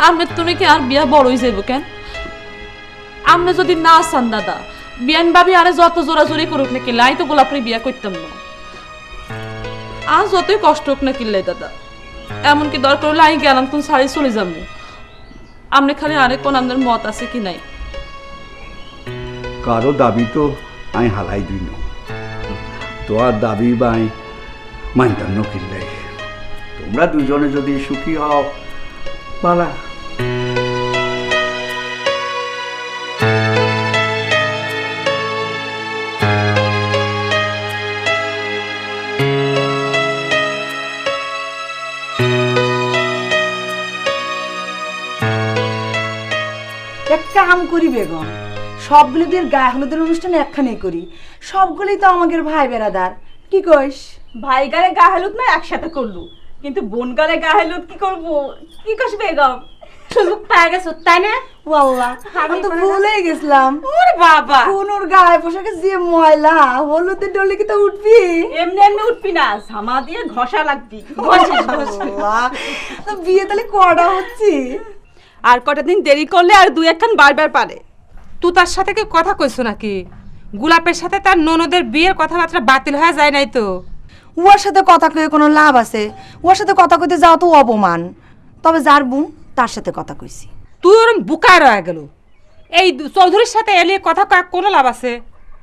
আপনি তুমি কি আর বিয়া বড়ই যাইব কেন? আপনি যদি না চান দাদা, বিয়ান ভাবি আরে যত জোরাজোরি করুক না কিনলে আমি তো গোলাপরে বিয়া করতাম না। আর যতই কষ্ট হোক না কিনলে দাদা, এমনকি দরকার হলে আমি গেলাম তুমি ছাড়ি চলে যাবো। আপনি খালি আরেক কোন আপনার মত আছে কি নাই? কারো দাবি তো আমি হালাই দিই না, তোমার দাবি বাই মানতাম না কিনলাই। তোমরা দুজনে যদি সুখী হও বালা। এক কাম করি বেগম, সবগুলো দিয়ে গায়ে হলুদের অনুষ্ঠানে একখানেই করি। সবগুলোই তো আমাদের ভাই বেড়াদার, কি কইস? ভাই গালে গা হলুদ না একসাথে করলু, কিন্তু বোন গালে গা হলুদ কি করবো? কি কস বেগম? সুযোগ পায় গেছো তাই না? ওয়াল্লাহ, আমি তো ভুলেই গেছিলাম। ওরে বাবা, কোনোর গায়ে পোশাকে যে ময়লা, হলুদের ডলে কি তো উঠবি? এমনি এমনি উঠবি না, ঝামা দিয়ে ঘষা লাগবি। আল্লাহ, তো বিয়ে তাহলে কটা হচ্ছে? আর কটা দিন দেরি করলে আর 2-1 বারবার পারে। তুই তার সাথে কি কথা কইছো নাকি? গোলাপের সাথে তার ননদের বিয়ের কথাবার্তা বাতিল হয়ে যায় নাই তো? ওর সাথে কথা কয়ে কোনো লাভ আছে? ওর সাথে কথা কইতে যাও তো অপমান। তবে যার বোন তার সাথে কথা কইছি। তুই ওরম বুকায় রয়ে গেল। এই চৌধুরীর সাথে এলিয়ে কথা কয় কোনো লাভ আছে?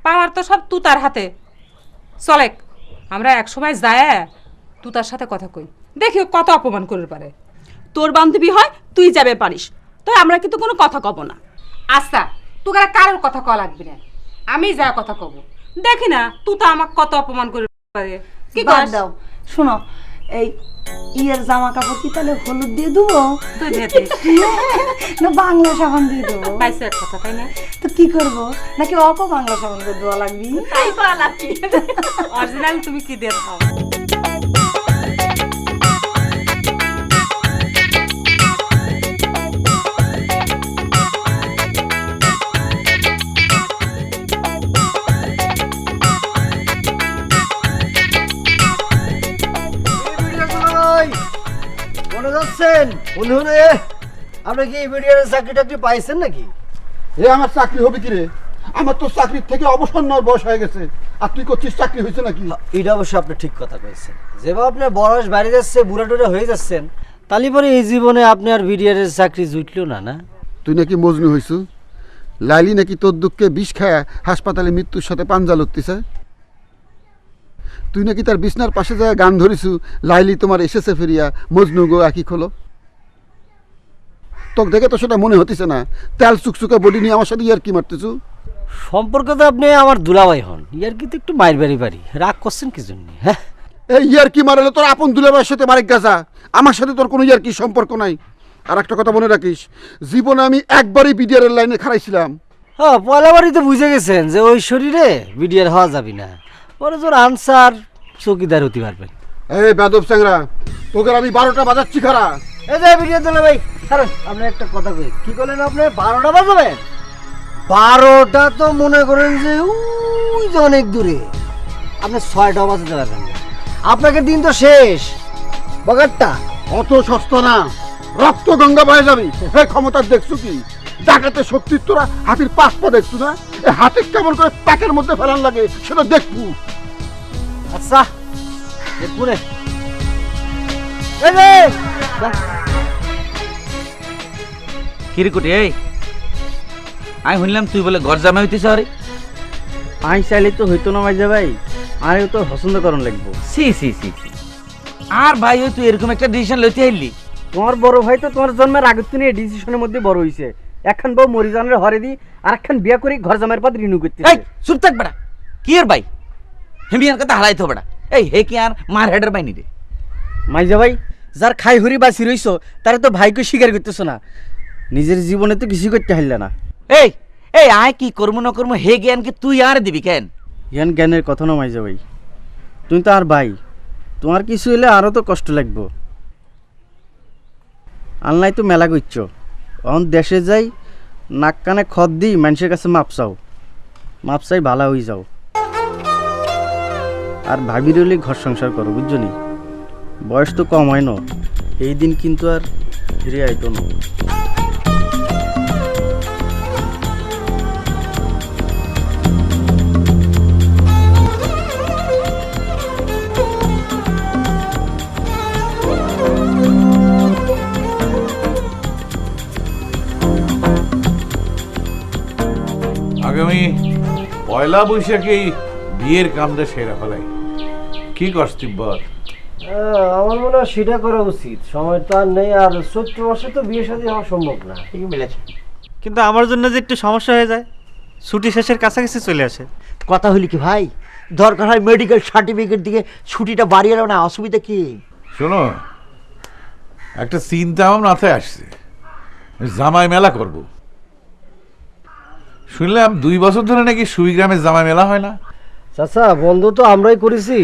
পাওয়ার তো সব তুই তার হাতে। চলেক, আমরা এক সময় যায় তুই তার সাথে কথা কই, দেখি কত অপমান করে পারে। তোর বান্ধবী হয় তুই যাবে পারিস, তো আমরা কিন্তু কোনো কথা কব না। আচ্ছা, তোকে কারোর কথা কওয়া লাগবে না, আমি যা কথা কব। দেখি না তুই তো আমাকে কত অপমান করে পারে। কি বাদ কর দাও। শোনো, এই ইয়ের জামা কাপড় কি তাহলে হলুদ দিয়ে দেবো না বাংলা সাবান দিয়ে দেবো? পাইছে এক কথা, তাই না? তো কি করবো, নাকি অল্প বাংলা সাবান দিয়ে দেওয়া লাগবে? তাই করা লাগবে। অরিজিনাল তুমি কি দিয়ে খাও? মনে যাচ্ছেন মনে হলে আপনি কি ভিডিওর চাকরি টাকরি পাইছেন নাকি? এ আমার চাকরি হবে কি রে? আমার তো চাকরির থেকে অবসর নেওয়ার বয়স হয়ে গেছে, আর তুই করছিস চাকরি হয়েছে নাকি? এটা অবশ্য আপনি ঠিক কথা কয়েছেন। যেভাবে আপনার বয়স বাড়ি যাচ্ছে, বুড়া টুড়া হয়ে যাচ্ছেন, তাহলে পরে এই জীবনে আপনি আর ভিডিওর চাকরি জুটলো না। না, তুই নাকি মজনু হইছু, লাইলি নাকি তোর দুঃখে বিষ খায়া হাসপাতালে মৃত্যুর সাথে পাঞ্জা লড়তিছে। তুই নাকি তার বিছনার পাশে যায় গান ধরিছু, লাইলি তোমার এসেছে ফিরিয়া মজনু গো একই খোলো। তোকে দেখে তো সেটা মনে হতিছে না, তেল চুকচুকে বডি নিয়ে আমার সাথে ইয়ার কি মারতেছু। সম্পর্ক তো আপনি আমার দুলাভাই হন, ইয়ার কিন্তু একটু মায়ের বাড়ি বাড়ি রাগ করছেন কি জন্য? হ্যাঁ, এই ইয়ার কি মারালে তোর আপন দুলাভাইয়ের সাথে মারিক গাছা, আমার সাথে তোর কোনো ইয়ার কি সম্পর্ক নাই। আর একটা কথা মনে রাখিস, জীবনে আমি একবারই বিডিআরের লাইনে খাড়াইছিলাম। হ্যাঁ, পয়লা বাড়িতে বুঝে গেছেন যে ওই শরীরে বিডিআর হওয়া যাবে না, পরে জোর আনসার চৌকিদার হতে পারবেন। এই বেদব চ্যাংরা, তোকে আমি 12টা বাজাচ্ছি খারা। এই যে বিডিআর দুলাভাই, কারণ আপনি একটা কথা কই, কি করলেন আপনি? 12টা বাজাবেন? 12টা তো মনে করেন যে ওই যে অনেক দূরে, আপনি 6টা বাজাতে পারবেন না। আপনাকে দিন তো শেষ বগারটা। অত সস্তা না, রক্ত গঙ্গা বয়ে যাবি। এই ক্ষমতা দেখছু কি? ডাকাতে শক্তির তোরা হাতির পাশ পা দেখছু না? এই হাতে কেমন করে প্যাকের মধ্যে ফেলান লাগে সেটা দেখবু। আচ্ছা দেখুনে এই রে কিরকুটি, এই আমি শুনলাম তুই বলে ঘর জামাই হইতেছ। আরে আই চাইলে তো হইতো না মাইজা ভাই, আরে তো পছন্দ করন লাগবো। সি সি সি সি, আর ভাই ওই তুই এরকম একটা ডিসিশন লইতে আইলি? তোমার বড় ভাই তো তোমার জন্মের আগের থেকে এই ডিসিশনের মধ্যে বড় হইছে। একখান বউ মরিজানের হরে দি আর একখান বিয়া করে ঘর জামাইয়ের পদ রিনিউ করতে। এই চুপ থাক বেটা, কি এর ভাই হেমিয়ার কথা হালাইতো বেটা। এই হে কি আর মার হেডের বাইনি রে? মাইজা ভাই, যার খাই হরি বাসি রইছো তারা তো ভাইকে স্বীকার করতেছো না, নিজের জীবনে তো কিছু করতে হারলে না। এই এই আয় কি কর্ম না কর্ম হে জ্ঞান কি তুই আর দিবি কেন? জ্ঞান জ্ঞানের কথা না মাইজা ভাই, তুমি তো আর ভাই, তোমার কিছু হইলে আরও তো কষ্ট লাগবো। আল্লাই তো মেলা করছো, অন দেশে যাই নাক কানে খদ দিই মানুষের কাছে মাপ চাও, মাপ চাই ভালা হয়ে যাও। আর ভাবি রইলে ঘর সংসার করো, বুঝছো নি? বয়স তো কম হয় না, এই দিন কিন্তু আর ফিরে আইতো না। আগামী পয়লা বৈশাখে বিয়ের কামটা সেরা ফেলাই, কি করছ তিব্বর? আমার মনে হয় সেটা করা উচিত, সময় তো আর নেই, আর চৈত্র মাসে তো বিয়ে শাদী হওয়া সম্ভব না। ঠিকই মিলেছে, কিন্তু আমার জন্য যে একটু সমস্যা হয়ে যায়, ছুটি শেষের কাছাকাছি চলে আসে। কথা হইলি কি ভাই, দরকার হয় মেডিকেল সার্টিফিকেট দিকে ছুটিটা বাড়িয়ে এলো না, অসুবিধা কি? শোনো, একটা চিন্তা আমার মাথায় আসছে, জামাই মেলা করব। শুনলাম 2 বছর ধরে নাকি সুইগ্রামে জামাই মেলা হয় না। চাচা, বন্ধ তো আমরাই করেছি।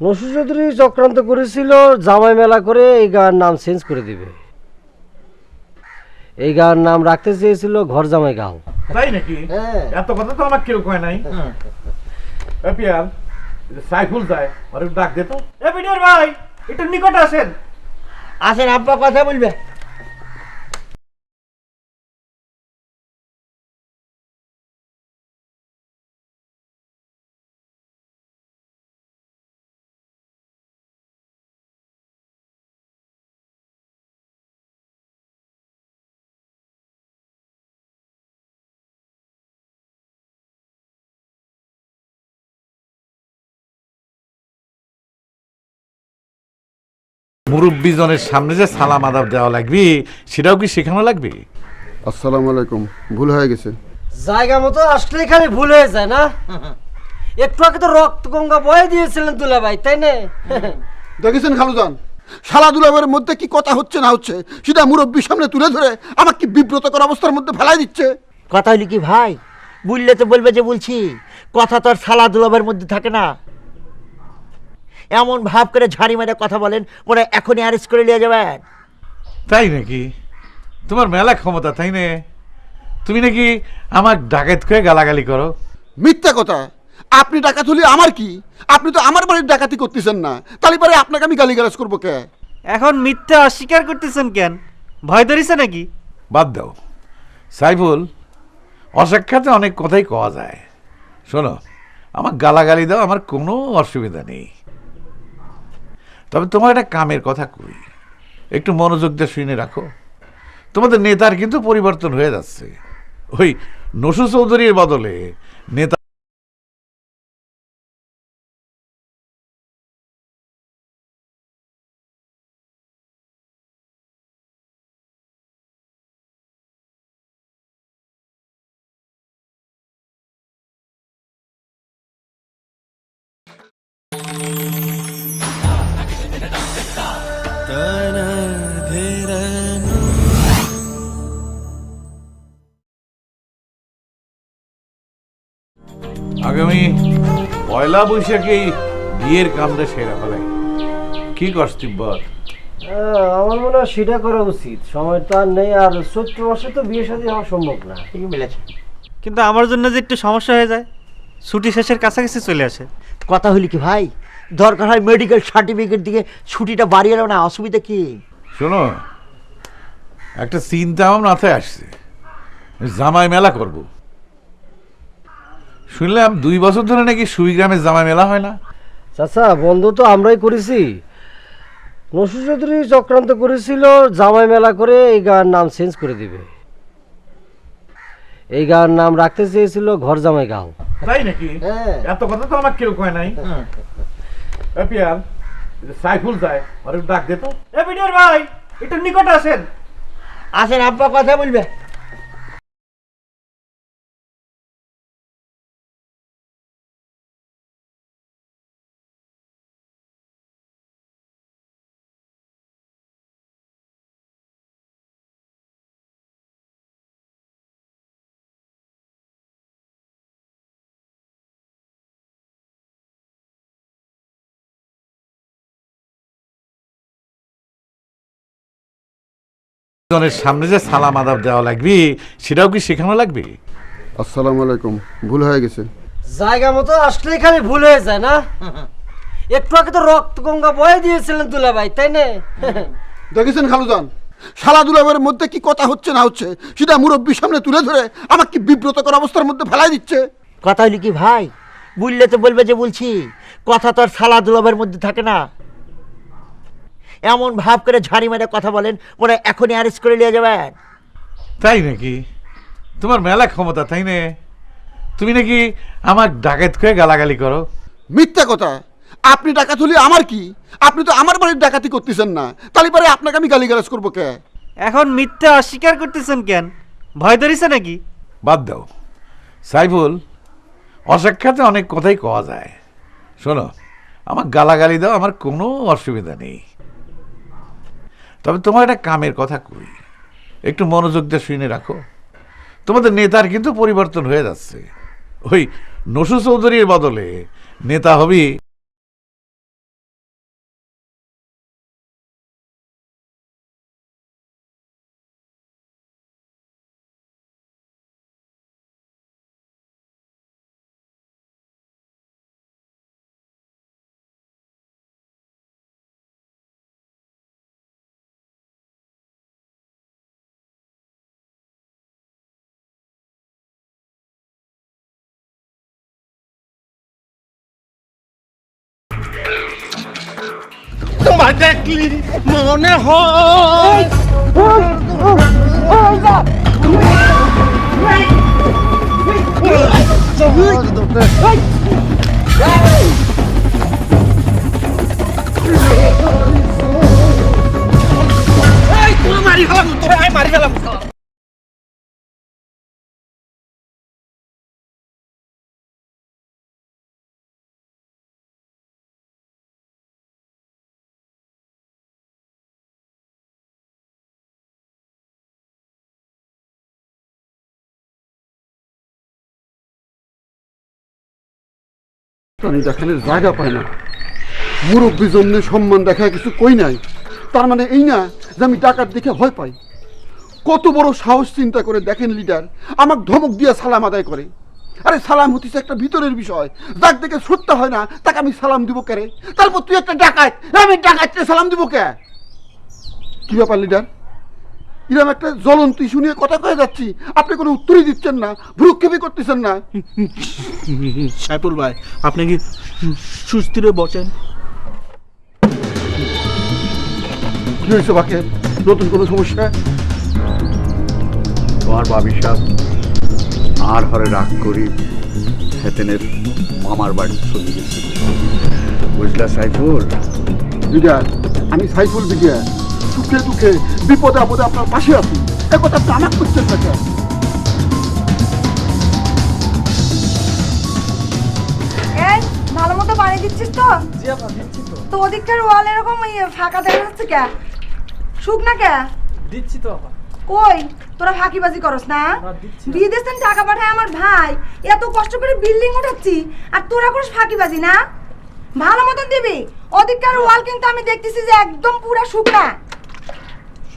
নসরুল চৌধুরী চক্রান্ত করেছিল জামাই মেলা করে এই গাঁয়ের নাম চেঞ্জ করে দিবে। এই গাঁয়ের নাম রাখতে চেয়েছিল ঘর জামাই গাঁও। তাই নাকি? এত কথা তো আমার কেউ কয় নাই। পিয়াল সাইফুল যায়, আর ডাক দে তো। এ বিডিআর ভাই, একটু নিকটে আসেন। আসেন, আব্বা কথা বলবে। মুরব্বী জনের সামনে যে সালাম আদাব দেওয়া লাগবে সেটাও কি শেখানো লাগবে? আসসালামু আলাইকুম, ভুল হয়ে গেছে। জায়গা মতো আসলে খালি ভুল হয়ে যায় না? একটু আগে তো রক্ত গঙ্গা বয়ে দিয়েছিলেন দুলা ভাই, তাই না? দেখেছেন খালুজান, শালা দুলাভাইয়ের মধ্যে কি কথা হচ্ছে না হচ্ছে সেটা মুরব্বীর সামনে তুলে ধরে আমাকে বিব্রতকর অবস্থার মধ্যে ফেলাই দিচ্ছে। কথা হইলি কি ভাই, বুঝলে তো বলবে যে বলছি, কথা তো আর সালা দুলাভের মধ্যে থাকে না। এমন ভাব করে ঝাড়ি মেরে কথা বলেন, মনে হয় এখনই অ্যারেস্ট করে নিয়ে যাবেন। তাই নাকি? তোমার মেলা ক্ষমতা, তাই না? তুমি নাকি আমার ডাকাত করে গালাগালি করো। মিথ্যা কথা, আপনি ডাকাত হলে আমার কি? আপনি তো আমার বাড়ির ডাকাতি করতেছেন না, তাহলে পরে আপনাকে আমি গালিগালাজ করবো কে? এখন মিথ্যা অস্বীকার করতেছেন কেন? ভয় ধরিছে নাকি? বাদ দাও সাইফুল, অসাক্ষাতে অনেক কথাই কওয়া যায়। শোনো, আমার গালাগালি দাও, আমার কোনো অসুবিধা নেই। তবে তোমার একটা কামের কথা কই, একটু মনোযোগ দিয়ে শুনে রাখো। তোমাদের নেতার কিন্তু পরিবর্তন হয়ে যাচ্ছে। ওই নসু চৌধুরীর বদলে নেতা আগামী পয়লা বৈশাখে বিয়ের কামটা সেরা ফেলাই, কি করছ তিব্বত? আমার মনে হয় সেটা করা উচিত, সময় তো আর নেই, আর চৈত্র মাসে তো বিয়ে শাদী হওয়া সম্ভব না। ঠিকই বলেছে। কিন্তু আমার জন্য যে একটু সমস্যা হয়ে যায়, ছুটি শেষের কাছাকাছি চলে আসে। কথা হলি কি ভাই, দরকার হয় মেডিকেল সার্টিফিকেট দিয়ে ছুটিটা বাড়িয়ে এলো না, অসুবিধা কি? শোনো, একটা চিন্তা আমার মাথায় আসছে, জামাই মেলা করব। শুনলাম 2 বছর ধরে নাকি সুইগ্রামে জামাই মেলা হয় না। চাচা, বন্ধ তো আমরাই করেছি। নসু চৌধুরী চক্রান্ত করেছিল জামাই মেলা করে এই গাঁয়ের নাম চেঞ্জ করে দিবে। এই গাঁয়ের নাম রাখতে চেয়েছিল ঘর জামাই গাঁও। তাই নাকি? এত কথা তো আমার কেউ কয় নাই। পিয়াল, সাইফুল যায়, আরে ডাক দে তো। এ বিডিআর ভাই, একটু নিকট আসেন। আসেন আব্বা, কথা বলবে। জনের সামনে যে সালাম আদাব দেওয়া লাগবে, সেটাও কি শেখানো লাগবে? আসসালামু আলাইকুম, ভুল হয়ে গেছে। জায়গা মতো আসলেই খালি ভুল হয়ে যায় না? একটু আগে তো রক্ত গঙ্গা বয়ে দিয়েছিলেন দুলা ভাই, তাই না? দেখেছেন খালুজান, শালা দুলাবের মধ্যে কি কথা হচ্ছে না হচ্ছে সেটা মুরব্বীর সামনে তুলে ধরে আমাকে কি বিব্রতকর অবস্থার মধ্যে ফেলাই দিচ্ছে। কথা হলি কি ভাই, বুঝলে তো বলবে যে বলছি, কথা তো আর সালা দুলাবের মধ্যে থাকে না। এমন ভাব করে ঝাড়ি মেরে কথা বলেন, ওরা এখনই অ্যারেস্ট করে নিয়ে যাবেন। তাই নাকি? তোমার মেলা ক্ষমতা, তাই না? তুমি নাকি আমার ডাকাত করে গালাগালি করো। মিথ্যা কথা। আপনি ডাকাত হলে আমার কি? আপনি তো আমার বাড়ির ডাকাতি করতেছেন না, তাহলে পরে আপনাকে আমি গালিগালাজ করবো কে? এখন মিথ্যা অস্বীকার করতেছেন কেন? ভয় ধরেছে নাকি? বাদ দাও সাইফুল, অসাক্ষাতে অনেক কথাই কওয়া যায়। শোনো, আমার গালাগালি দাও, আমার কোনো অসুবিধা নেই। তবে তোমার একটা কামের কথা কই, একটু মনোযোগ দিয়ে শুনে রাখো। তোমাদের নেতার কিন্তু পরিবর্তন হয়ে যাচ্ছে। ওই নসু চৌধুরীর বদলে নেতা হবি তোমার দেখলি মনে হয় মারি ফেলাম, মারি ফেলাম। প্রাণী দেখানোর জায়গা পায় না, মুরব্বী জন্য সম্মান দেখায় কিছু কই নাই, তার মানে এই না যে আমি ডাকাত দেখে ভয় পাই। কত বড় সাহস, চিন্তা করে দেখেন লিডার আমাকে ধমক দিয়ে সালাম আদায় করে। আরে সালাম হতিছে একটা ভিতরের বিষয়, যাক দেখে শ্রদ্ধা হয় না তাকে আমি সালাম দিব কে রে? তারপর তুই একটা ডাকাত, আমি ডাকাতকে সালাম দিব কে? কি ব্যাপার লিডার, এরকম একটা জ্বলন্ত ইস্যু নিয়ে কথা কয়ে যাচ্ছি, আপনি কোনো উত্তরই দিচ্ছেন না, ভ্রুক্ষেপই করতেছেন না। সাইফুল ভাই, আপনি কি সুস্থিরে বসেন? কি হয়েছে বাকে? নতুন কোনো সমস্যা? তোমার বাবিসাব আর হরে রাগ করি হেতেনের মামার বাড়ি চলে গেছে, বুঝলা সাইফুল? লিডার, আমি সাইফুল বিটিয়া, সুখে দুঃখে বিপদে আপদে আপনার পাশে আছি, এ কথা আপনি আমাকে করছেন না কেন? এই ভালো মতো পানি দিচ্ছিস তো? তো ওদিকটার ওয়াল এরকম ফাঁকা দেখা যাচ্ছে কে? শুকনা কে? দিচ্ছি তো আপা। কই তোরা ফাঁকিবাজি করস না? বিদেশ থেকে টাকা পাঠায় আমার ভাই, এত কষ্ট করে বিল্ডিং উঠাচ্ছি আর তোরা করিস ফাঁকিবাজি না? ভালো মতন দিবি। ওদিকটার ওয়াল কিন্তু আমি দেখতেছি যে একদম পুরা শুকনা।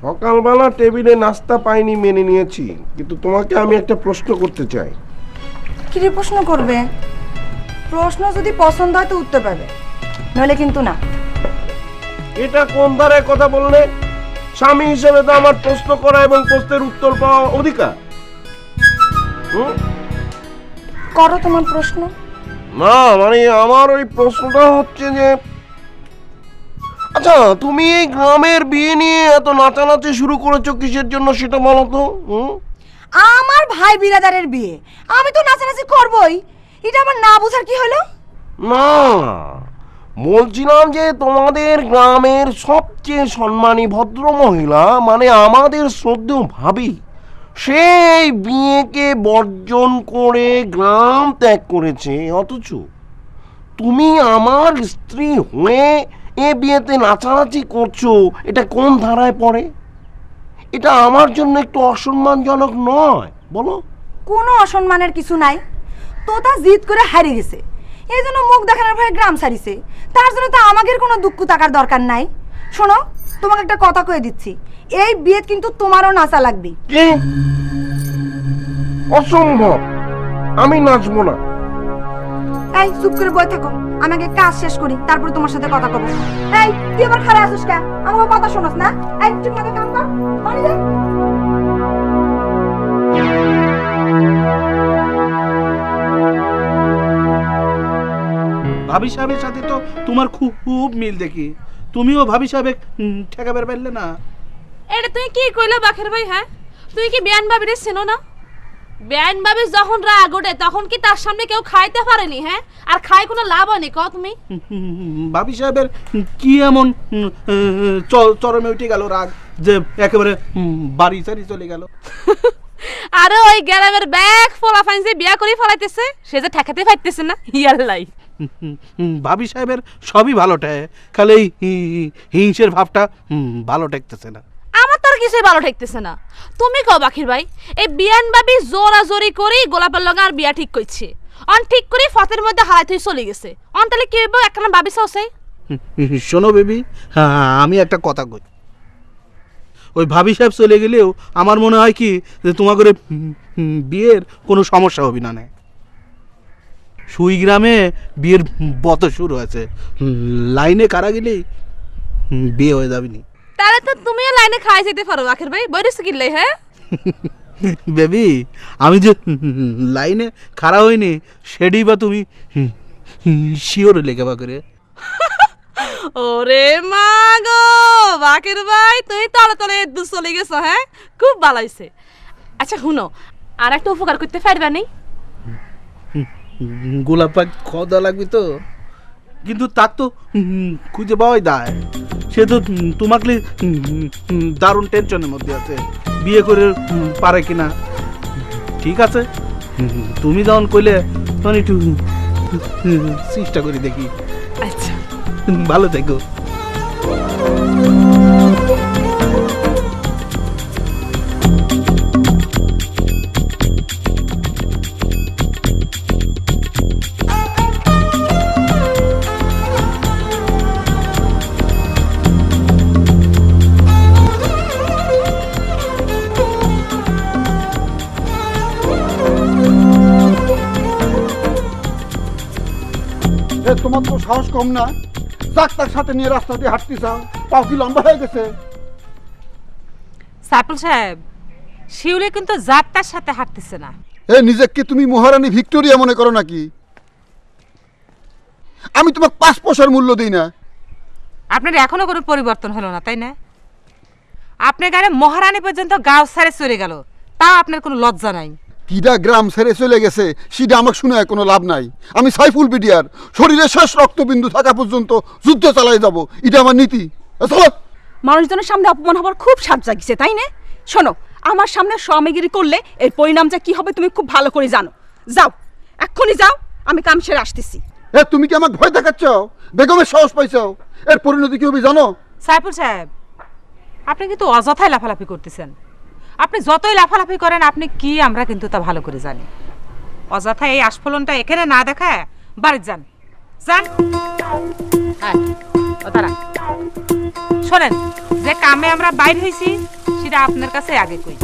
সকালবেলা টেবিলে নাস্তা পাইনি মেনে নিয়েছি, কিন্তু তোমাকে আমি একটা প্রশ্ন করতে চাই। কি রে প্রশ্ন করবে? প্রশ্ন যদি পছন্দ হয় তো উত্তর পাবে, নইলে কিন্তু না। এটা কোন ধারায় কথা বললে? স্বামী হিসেবে তো আমার প্রশ্ন করা এবং প্রশ্নের উত্তর পাওয়া অধিকার। করো তোমার প্রশ্ন। না মানে আমার ওই প্রশ্নটা হচ্ছে যে, আচ্ছা তুমি এই গ্রামের বিয়ে নিয়ে এত নাচানাচি শুরু করেছো কিসের জন্য সেটা বলো তো? আমার ভাই বিরাদারের বিয়ে, আমি তো নাচানাচি করবই। এটা আমার না বুঝার কি হলো? না বলছিলাম যে তোমাদের গ্রামের সবচেয়ে সম্মানী ভদ্র মহিলা মানে আমাদের শ্রদ্ধেয় ভাবি, সেই বিয়েকে বর্জন করে গ্রাম ত্যাগ করেছে, অথচ তুমি আমার স্ত্রী হয়ে এ বিয়েতে নাচানাচি করছো। এটা কোন ধারায় পড়ে? এটা আমার জন্য একটু অসম্মানজনক নয় বলো? কোনো অসম্মানের কিছু নাই। তোতা জিদ করে হারিয়ে গেছে, এই জন্য মুখ দেখানোর ভয়ে গ্রাম ছাড়িছে। তার জন্য তো আমাদের কোনো দুঃখ থাকার দরকার নাই। শোনো, তোমাকে একটা কথা কয়ে দিচ্ছি, এই বিয়ে কিন্তু তোমারও নাচা লাগবে। কি? অসম্ভব, আমি নাচবো না। এই চুপ করে বসে থাকো, আমাকে কাজ শেষ করি, তারপরে তোমার সাথে কথা কব। এই তুই আবার খারাপ আছিস কে? আমার কথা শোনাস না? এই ঠিক মতো কাম কর, পানি দে। ভাবি সাহেবের সাথে তো তোমার খুব মিল দেখি, তুমিও ভাবি সাহেব ঠেকাবার পারলে না। এটা তুই কি কইলা বাখের ভাই? হ্যাঁ, তুই কি বিয়ান ভাবিরে চেনো না? বিয়ান ভাবি যখন রাগ ওঠে তখন কি তার সামনে কেউ খাইতে পারেনি? হ্যাঁ, আর খাই কোনো লাভ হয়নি ক তুমি? ভাবি সাহেবের কি এমন চরমে উঠে গেল রাগ যে একেবারে বাড়ি সারি চলে গেল? আরে ওই গ্রামের ব্যাগ ফলা ফাইনছে বিয়া করে ফলাইতেছে, সে যে ঠেকাতে পারতেছে না। ইয়াল্লাই, ভাবি সাহেবের সবই ভালো ঠেকে, খালি হিংসের ভাবটা ভালো ঠেকতেছে না। আমার তার কিছুই ভালো ঠেকতেছে না। তুমি কও বাকির ভাই, এই বিয়ান ভাবি জোরা জোরি করে গোলাপের লগে আর বিয়া ঠিক কইছে, অন ঠিক করে ফতের মধ্যে হারাই তুই চলে গেছে। অন তাহলে কি হইব? একখানা ভাবি চাওছে। শোনো বেবি, আমি একটা কথা কই, ওই ভাবি সাহেব চলে গেলেও আমার মনে হয় কি যে তোমাদের বিয়ের কোনো সমস্যা হবে না। সুই গ্রামে বিয়ের বত শুরু আছে, লাইনে কারা গেলেই বিয়ে হয়ে যাবে নি। তাহলে তো তুমিও লাইনে খাই যেতে পারো বাকির ভাই, বইরিস কিনলে। হ্যাঁ বেবি, আমি যে লাইনে খাড়া হইনি সেটাই বা তুমি শিওরে লেখা বা করে। ওরে মা গো বাকির ভাই, তুই তলে তলে দু চলে গেছো। হ্যাঁ, খুব ভালো হয়েছে। আচ্ছা শুনো, আর একটা উপকার করতে পারবা নেই? গোলাপ পাক খাওয়া লাগবে তো, কিন্তু তার তো খুঁজে পাওয়াই দায়। সে তো তোমাকে দারুণ টেনশনের মধ্যে আছে, বিয়ে করে পারে কিনা। ঠিক আছে, তুমি যখন কইলে তখন একটু চেষ্টা করে দেখি। আচ্ছা, ভালো থেকো। তোমার তো সাহস কম না, ডাক্তার সাথে নিয়ে রাস্তা দিয়ে হাঁটতে চাও, পাও কি লম্বা হয়ে গেছে? সাইফুল সাহেব, শিউলি কিন্তু যাত্রার সাথে হাঁটতেছে না। নিজেকে কি তুমি মহারানী ভিক্টোরিয়া মনে করো নাকি? আমি তোমাকে 5 পয়সার মূল্য দিই না। আপনার এখনো কোনো পরিবর্তন হলো না, তাই না? আপনার গায়ে মহারানী পর্যন্ত গাঁও ছাড়ে চলে গেল, তা আপনার কোনো লজ্জা নাই। কিডা গ্রাম ছেড়ে চলে গেছে সেটা আমাকে শুনে কোনো লাভ নাই। আমি সাইফুল বিডিআর, শরীরে শেষ রক্তবিন্দু থাকা পর্যন্ত যুদ্ধ চালাই যাব, এটা আমার নীতি। চলো। মানুষজনের সামনে অপমান হবার খুব সাজ জাগিছে, তাই না? শোনো, আমার সামনে স্বামীগিরি করলে এর পরিণামটা কি হবে তুমি খুব ভালো করে জানো। যাও, এক্ষুনি যাও, আমি কাম সেরে আসতেছি। তুমি কি আমাকে ভয় দেখাচ্ছ? বেগমের সাহস পাইছো, এর পরিণতি কি হবে জানো? সাইফুল সাহেব, আপনি কিন্তু অযথাই লাফালাফি করতেছেন। আপনি যতই লাফালাফি করেন, আপনি কি আমরা কিন্তু তা ভালো করে জানি। অযথা এই আস্ফলনটা এখানে না দেখায় বাড়ির যান, যান। হ্যাঁ, তারা শোনেন, যে কামে আমরা বাইর হয়েছি সেটা আপনার কাছে আগে কই।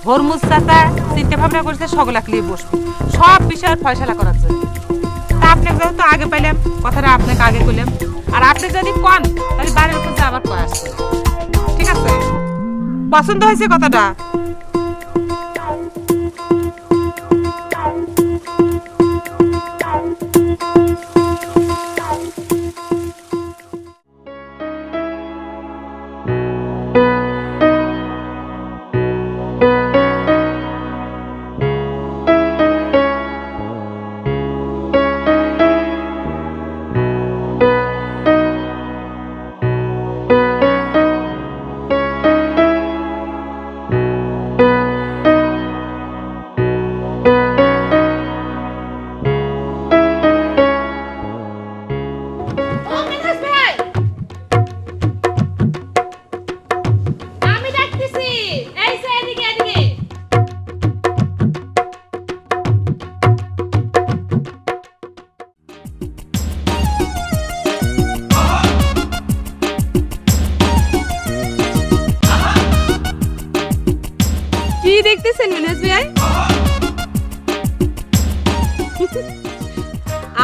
হরমুজ চাচা চিন্তা ভাবনা করছে সকলাকে নিয়ে বসবো সব বিষয়ের ফয়সালা করার জন্য। তা আপনাকে যেহেতু আগে পাইলাম, কথাটা আপনাকে আগে কইলাম। আর আপনি যদি কন তাহলে বাড়ির উপর আবার প্রয়াস করেন, ঠিক আছে? পছন্দ হয়েছে কথাটা? কি দেখতেছেন মিনহাজ ভাই?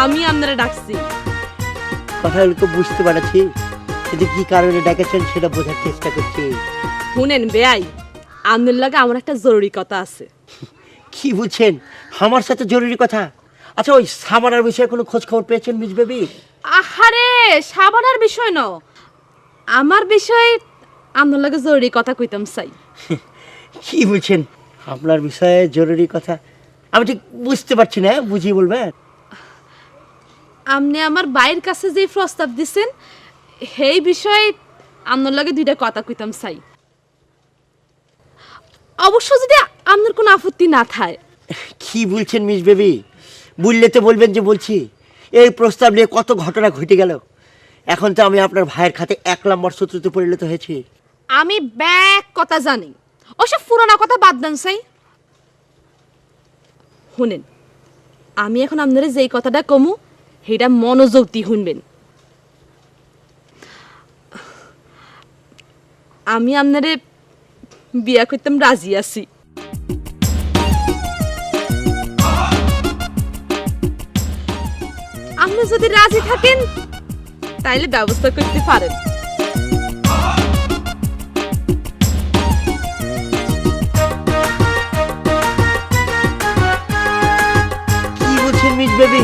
আমি আপনারা ডাকছি। কথাগুলো তো বুঝতে পারছি, কিন্তু কি কারণে ডেকেছেন সেটা বোঝার চেষ্টা করছি। শুনেন বেয়াই, আপনার লাগে আমার একটা জরুরি কথা আছে। কি বলছেন? আমার সাথে জরুরি কথা? আচ্ছা, ওই সাবানার বিষয়ে কোনো খোঁজ খবর পেয়েছেন মিস বেবি? আহারে, সাবানার বিষয় না, আমার বিষয় আপনার লাগে জরুরি কথা কইতাম চাই। কি বলছেন? আপনার বিষয়ে জরুরি কথা? আমি ঠিক বুঝতে পারছি না, বুঝিয়ে বলবেন? আপনি আমার বাইরের কাছে যে প্রস্তাব দিছেন সেই বিষয়ে আপনার লাগে দুইটা কথা কইতাম চাই, অবশ্য যদি আপনার কোনো আপত্তি না থাকে। কি বলছেন মিস বেবি? বললে তো বলবেন যে বলছি। এই প্রস্তাব নিয়ে কত ঘটনা ঘটে গেল, এখন তো আমি আপনার ভাইয়ের খাতে 1 নম্বর শত্রুতে পরিণত হয়েছি। আমি ব্যাক কথা জানি, ওসব পুরানা কথা বাদ দেন চাই। শুনেন, আমি এখন আপনারা যেই কথাটা কমু সেটা মনোযোগ দিয়ে শুনবেন। আমি আপনারে বিয়া করতাম রাজি আছি। আপনি যদি রাজি থাকেন তাইলে ব্যবস্থা করতে পারেন। কি বলছেন মিস বেবি?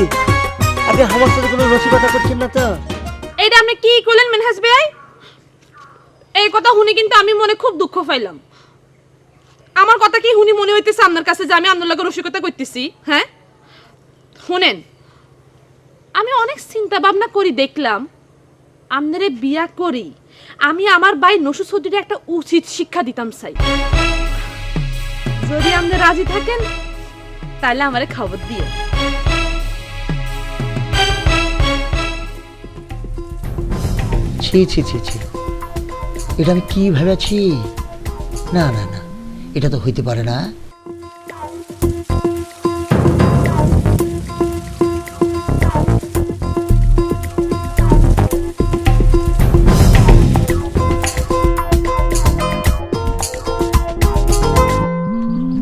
আপনি আমার সাথে কোনো রসিকতা করছেন না তো? এইটা আপনি কি করলেন মিনহাজ ভাই? এই কথা শুনে কিন্তু আমি মনে খুব দুঃখ পাইলাম। আমার কথা কি শুনি মনে হইতেছে আপনার কাছে যে আমি আপনার লগে রসিকতা করতেছি? হ্যাঁ, শুনেন, আমি অনেক চিন্তা ভাবনা করি দেখলাম আপনারে বিয়া করি আমি আমার ভাই নসু চৌধুরীর একটা উচিত শিক্ষা দিতাম চাই। যদি আপনি রাজি থাকেন তাহলে আমারে খবর দিয়ে। ছি ছি ছি ছি, এটা আমি কি ভেবেছি? না না না, এটা তো হইতে পারে না।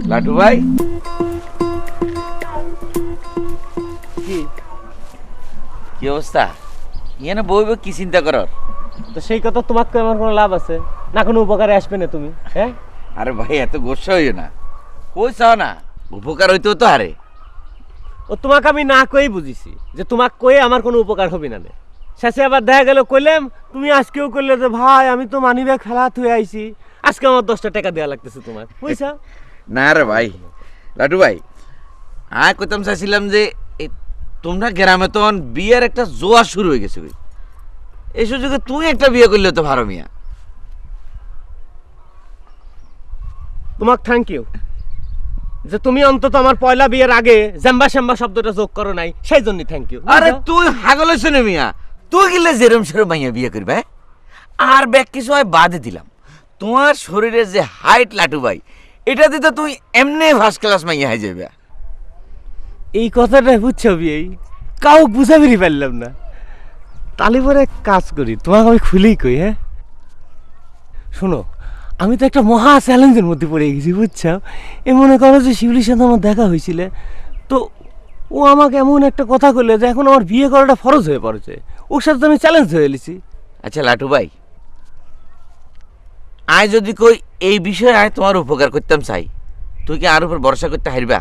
লাটু ভাই, কি অবস্থা? এখানে বইবে কি চিন্তা করার? তো সেই কথা তোমাকে আমার কোনো লাভ আছে না, কোনো উপকারে আসবে না তুমি? হ্যাঁ, আরে ভাই এত গোসা হইও না, কই চাও না উপকার হইতেও তো হারে। ও তোমাকে আমি না কই বুঝিছি যে তোমাকে কয়ে আমার কোনো উপকার হবে না। শেষে আবার দেখা গেল কইলাম, তুমি আজকেও করলে যে ভাই আমি তো মানি ব্যাগ ফেলা থুয়ে আইছি, আজকে আমার 10টা টাকা দেওয়া লাগতেছে তোমার, বুঝছা? না রে ভাই, লাটু ভাই, আমি কইতাম চাইছিলাম যে তোমরা গ্রামে তো বিয়ের একটা জোয়ার শুরু হয়ে গেছে। এই সুযোগে তুই একটা বিয়ে করলে তো ভালো মিয়া। তোমাক থ্যাংক ইউ যে তুমি অন্তত আমার পয়লা বিয়ের আগে জ্যাম্বা শ্যাম্বা শব্দটা যোগ করো নাই, সেই জন্য থ্যাংক ইউ। আরে তুই হাগল হইছ না মিয়া, তুই গেলে যেরম সেরম মাইয়া বিয়ে করবে। আর ব্যাগ কিছু হয় বাদে দিলাম, তোমার শরীরের যে হাইট লাটু ভাই, এটা দিতে তুই এমনি ফার্স্ট ক্লাস মাইয়া হয়ে যাবে। এই কথাটা বুঝছো বিয়ে কাউ বুঝাবেরই পারলাম না। তাহলে পরে এক কাজ করি, তোমাকে আমি খুলেই কই। হ্যাঁ শোনো, আমি তো একটা মহা চ্যালেঞ্জের মধ্যে পড়ে গেছি বুঝছো। এ মনে করো যে শিউলির সাথে আমার দেখা হয়েছিল, তো ও আমাকে এমন একটা কথা করলে যে এখন আমার বিয়ে করাটা ফরজ হয়ে পড়েছে। ওর সাথে তো আমি চ্যালেঞ্জ হয়ে এলিছি। আচ্ছা লাটু ভাই, আয় যদি কই এই বিষয়ে আয় তোমার উপকার করতাম চাই, তুই কি আর উপর ভরসা করতে হারবা?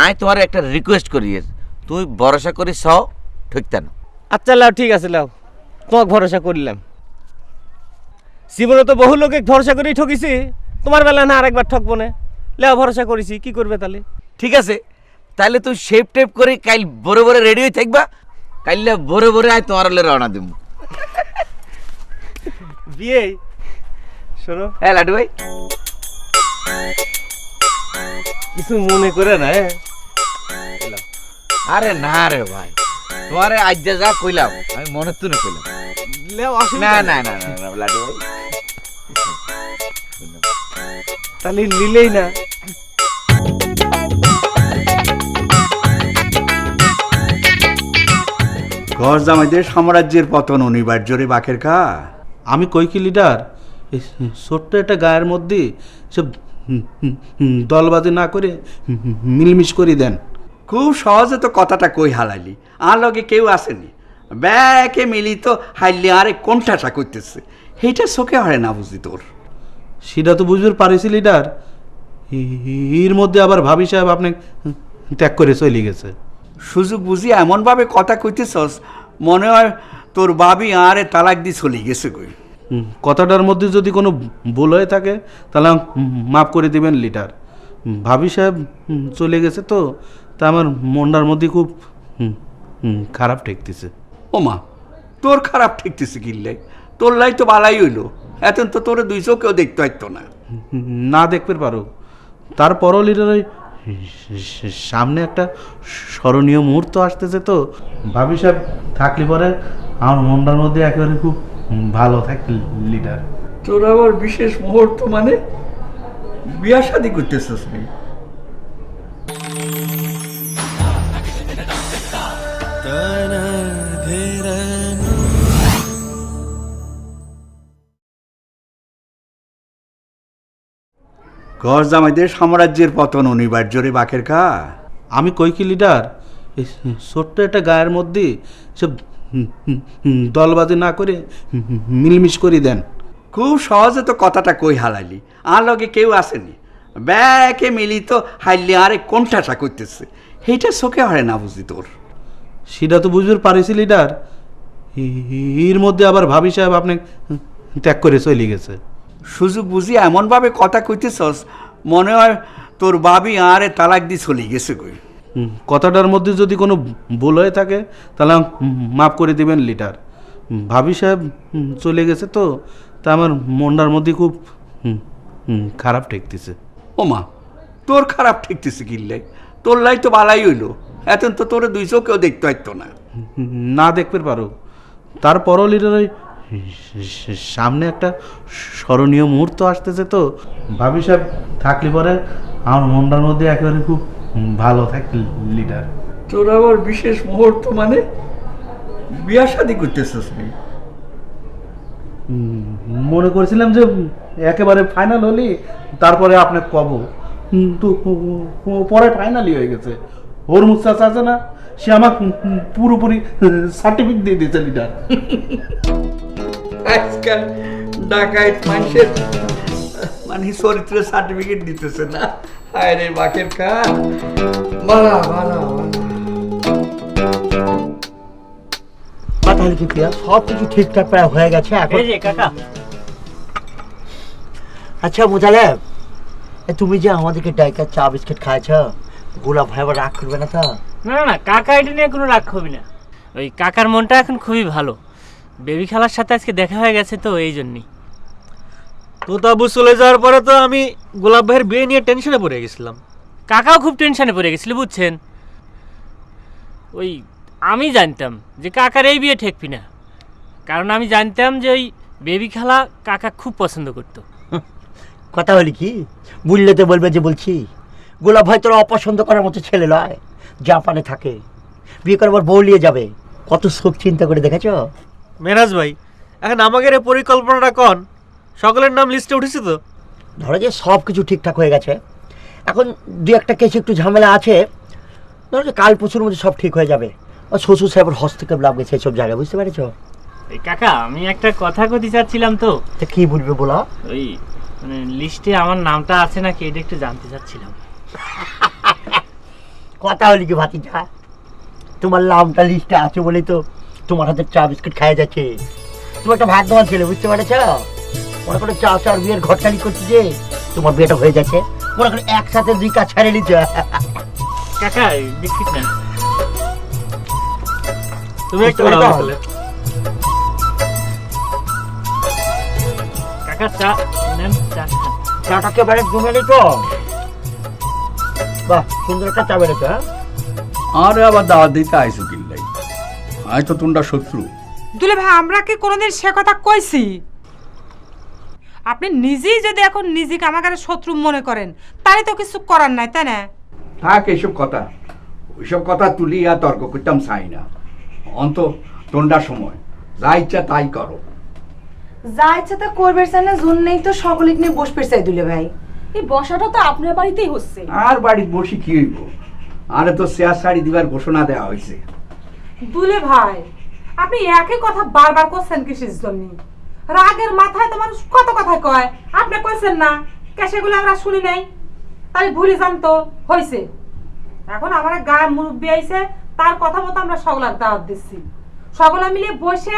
আয় তোমার একটা রিকোয়েস্ট করি, তুই ভরসা করি সও ঠকতে না। আচ্ছা লাও, ঠিক আছে লাও, তোমাকে ভরসা করলাম। জীবনে তো বহু লোকে ভরসা করেই ঠকিছি, তোমার বেলা না আরেকবার ঠকবো না। লেও ভরসা করেছি, কি করবে তাহলে? ঠিক আছে, তাহলে তুই শেপ টেপ করে কাল বড় বড় রেডি হয়ে থাকবা, কাইলে বড় বড় আয় তোমার হলে রওনা দিব। বিয়ে শোনো। হ্যাঁ লাটু ভাই, কিছু মনে করে না। আরে না রে ভাই, তোমার আজ যা কইলাম আমি মনে তো না কইলাম। না না না না না লাটু ভাই, তাহলে নিলেই না। ঘর জামাইদের সাম্রাজ্যের পতন অনিবার্য রে বাকের খা। আমি কই কি লিডার, এই ছোট্ট একটা গায়ের মধ্যে সব দলবাজি না করে মিলমিশ করে দেন। খুব সহজে তো কথাটা কই হালাইলি, আর লগে কেউ আসেনি, ব্যাকে মিলি তো হাইলি আরে কোনটাটা করতেছে, সেইটা চোখে হরে না বুঝি তোর। সেটা তো বুঝতে পারিছি লিডার, এর মধ্যে আবার ভাবি সাহেব আপনি ত্যাগ করে চলে গেছে। সুযোগ বুঝি এমনভাবে কথা কইতেছস মনে হয় তোর বাবি আরে তালাক দিয়ে চলে গেছে কই। কথাটার মধ্যে যদি কোনো ভুল হয়ে থাকে তাহলে মাফ করে দিবেন লিডার। ভাবি সাহেব চলে গেছে তো, তা আমার মনটার মধ্যে খুব খারাপ ঠেকতেছে। ও মা, তোর খারাপ ঠেকতেছে কিনলে? তোর লাই তো বালাই হইলো, এত তো তোর দুই চোখেও দেখতে হইতো না। না দেখতে পারো, তারপরও লিডার ওই সামনে একটা স্মরণীয় মুহূর্ত আসতেছে তো, ভাবি সাহেব থাকলে পরে আমার মনটার মধ্যে একেবারে খুব ভালো থাকে লিডার। তোর আবার বিশেষ মুহূর্ত মানে বিয়া শাদি করতেছিস নি? ঘর জামাইদের সাম্রাজ্যের পতন অনিবার্য রে বাকের খা। আমি কই কি লিডার, এই ছোট্ট একটা গায়ের মধ্যে সব দলবাজি না করে মিলমিশ করে দেন। খুব সহজে তো কথাটা কই হালাইলি, আর লগে কেউ আসেনি, ব্যাকে মিলি তো হাইলি আরে কোনটাটা করতেছে, সেইটা চোখে হরে না বুঝি তোর। সেটা তো বুঝতে পারিছি লিডার, এর মধ্যে আবার ভাবি সাহেব আপনি ত্যাগ করে চলে গেছে। সুযোগ বুঝি এমনভাবে কথা কইতেছস মনে হয় তোর বাবি আরে তালাক দিয়ে চলে গেছে কই। কথাটার মধ্যে যদি কোনো ভুল হয়ে থাকে তাহলে মাফ করে দিবেন লিডার। ভাবি সাহেব চলে গেছে তো, তা আমার মনটার মধ্যে খুব খারাপ ঠেকতেছে। ও মা, তোর খারাপ ঠেকতেছে কিনলে? তোর লাই তো বালাই হইলো, এত তো তোর দুই চোখেও দেখতে হইতো না। না দেখতে পারো, তারপরও লিডার ওই সামনে একটা স্মরণীয় মুহূর্ত আসতেছে তো, ভাবি সাহেব থাকলে পরে আমার মনটার মধ্যে একেবারে খুব ভালো থাকে লিডার। তোর আবার বিশেষ মুহূর্ত মানে বিয়া শাদি করতেছিস নি? মনে করেছিলাম যে একেবারে ফাইনাল হলি তারপরে আপনি কব, তো পরে ফাইনালই হয়ে গেছে। ওর মুস্তাস আছে না, সে আমাকে পুরোপুরি সার্টিফিকেট দিয়ে দিয়েছে লিডার। আজকাল ডাকাইত মানুষের মানে চরিত্রের সার্টিফিকেট দিতেছে না। হায় রে বাকের খা, বালা বালা তাহলে কি প্রিয়া সব কিছু ঠিকঠাক প্রায় হয়ে গেছে এখন? কাকা আচ্ছা মোজালেব, তুমি যে আমাদেরকে ডাইকা চা বিস্কিট খাইছ, গোলাপ ভাই আবার রাগ করবে না তো? না না না, কাকা এটা নিয়ে কোনো রাগ হবে না। ওই কাকার মনটা এখন খুবই ভালো, বেবি খালার সাথে আজকে দেখা হয়ে গেছে তো এই জন্যই। তোতাবু চলে যাওয়ার পরে তো আমি গোলাপ ভাইয়ের বিয়ে নিয়ে টেনশনে পড়ে গেছিলাম। কাকাও খুব টেনশনে পড়ে গেছিল বুঝছেন। ওই আমি জানতাম যে কাকার এই বিয়ে ঠেকবি না, কারণ আমি জানতাম যে ওই বেবি খালা কাকা খুব পছন্দ করতো। কথা বলি কি, বুঝলে তো বলবে যে বলছি। গোলাপ ভাই তোরা অপছন্দ করার মতো ছেলে নয়, জাপানে থাকে, বিয়ে করবার বউ নিয়ে যাবে, কত শোক চিন্তা করে দেখেছ? মেরাজ ভাই, এখন আমাদের এই পরিকল্পনাটা কন, সকলের নাম লিস্টে উঠেছে তো? ধরো যে সব কিছু ঠিকঠাক হয়ে গেছে, এখন দু একটা কেস একটু ঝামেলা আছে, ধরো যে কাল পরশুর মধ্যে সব ঠিক হয়ে যাবে। শ্বশুর সাহেবের হস্তক্ষেপ লাভ গেছে এইসব জায়গায়, বুঝতে পেরেছ? এই কাকা, আমি একটা কথা কইতে চাচ্ছিলাম তো। কি বলবে বলো? ওই মানে লিস্টে আমার নামটা আছে নাকি এটা একটু জানতে চাচ্ছিলাম। কথা বলি কি ভাতিজা, তোমার নামটা লিস্টে আছে বলেই তো তোমার হাতে চা বিস্কুট খাওয়া যাচ্ছে। তুমি একটা ভাগ্যবান ছেলে, বুঝতে পেরেছ? মনে করো চা চার বিয়ের ঘটকালি করছি যে তোমার বিয়েটা হয়ে যাচ্ছে, মনে করো একসাথে দুই কাজ ছাড়িয়ে নিচ্ছ। কাকা বিস্কিট নেন, তুমি একটু কাকা চা নেন, চা খান। চাটা কেবারে জমে নিত, বাহ সুন্দর একটা চা বেড়েছে। হ্যাঁ, আরে আবার দাওয়াত দিতে আইসো কিনলাই, আয় তো তোমরা শত্রু। দুলে ভাই, আমরা কি কোনোদিন সে কথা কইছি? আপনি নিজেই যদি এখন নিজেকে আমাকে শত্রু মনে করেন, তাই তো কিছু করার নাই, তাই না? থাক এইসব কথা, ওইসব কথা তুলি আর তর্ক করতাম চাই না। অন্ত তোমরা সময় যা ইচ্ছা তাই করো। যা ইচ্ছা তা করবে না, জন্যই তো সকলে নিয়ে বসবে চাই দুলে ভাই। এই বসাটা তো আপনার বাড়িতেই হচ্ছে। আর বাড়িতে বসি কি হইব, আরে তো শেয়ার শাড়ি দিবার ঘোষণা দেওয়া হয়েছে। দুলে ভাই, আপনি একই কথা বারবার করছেন কিসের জন্য? রাগের মাথায় তো মানুষ কত কথা কয়, আপনি কইছেন না কে সেগুলো আমরা শুনি নাই, তাই ভুলে যান তো হয়েছে। এখন আমার গায়ে মুরব্বী আইছে, তার কথা মতো আমরা সকলার দাওয়াত দিচ্ছি, সকলে মিলে বসে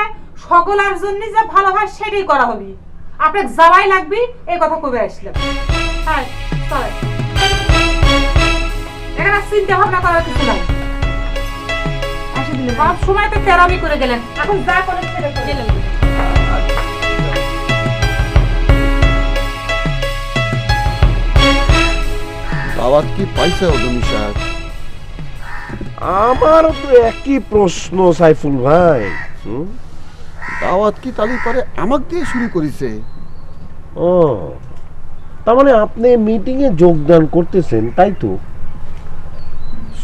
সকলার জন্য যা ভালো হয় সেটাই করা হবে। আপনার যাওয়াই লাগবে এই কথা কবে আসলাম। হ্যাঁ চলে, এখানে চিন্তা ভাবনা করার কিছু নাই। সব সময় তো তেরামি করে গেলেন, এখন যা করেন সেটা গেলেন। দাওয়াত কি পাইছে অদমি সাহেব? আমারও তো একই প্রশ্ন সাইফুল ভাই। দাওয়াত কি তালি করে আমাকে দিয়ে শুরু করেছে? ও, তার মানে আপনি মিটিং এ যোগদান করতেছেন, তাই তো?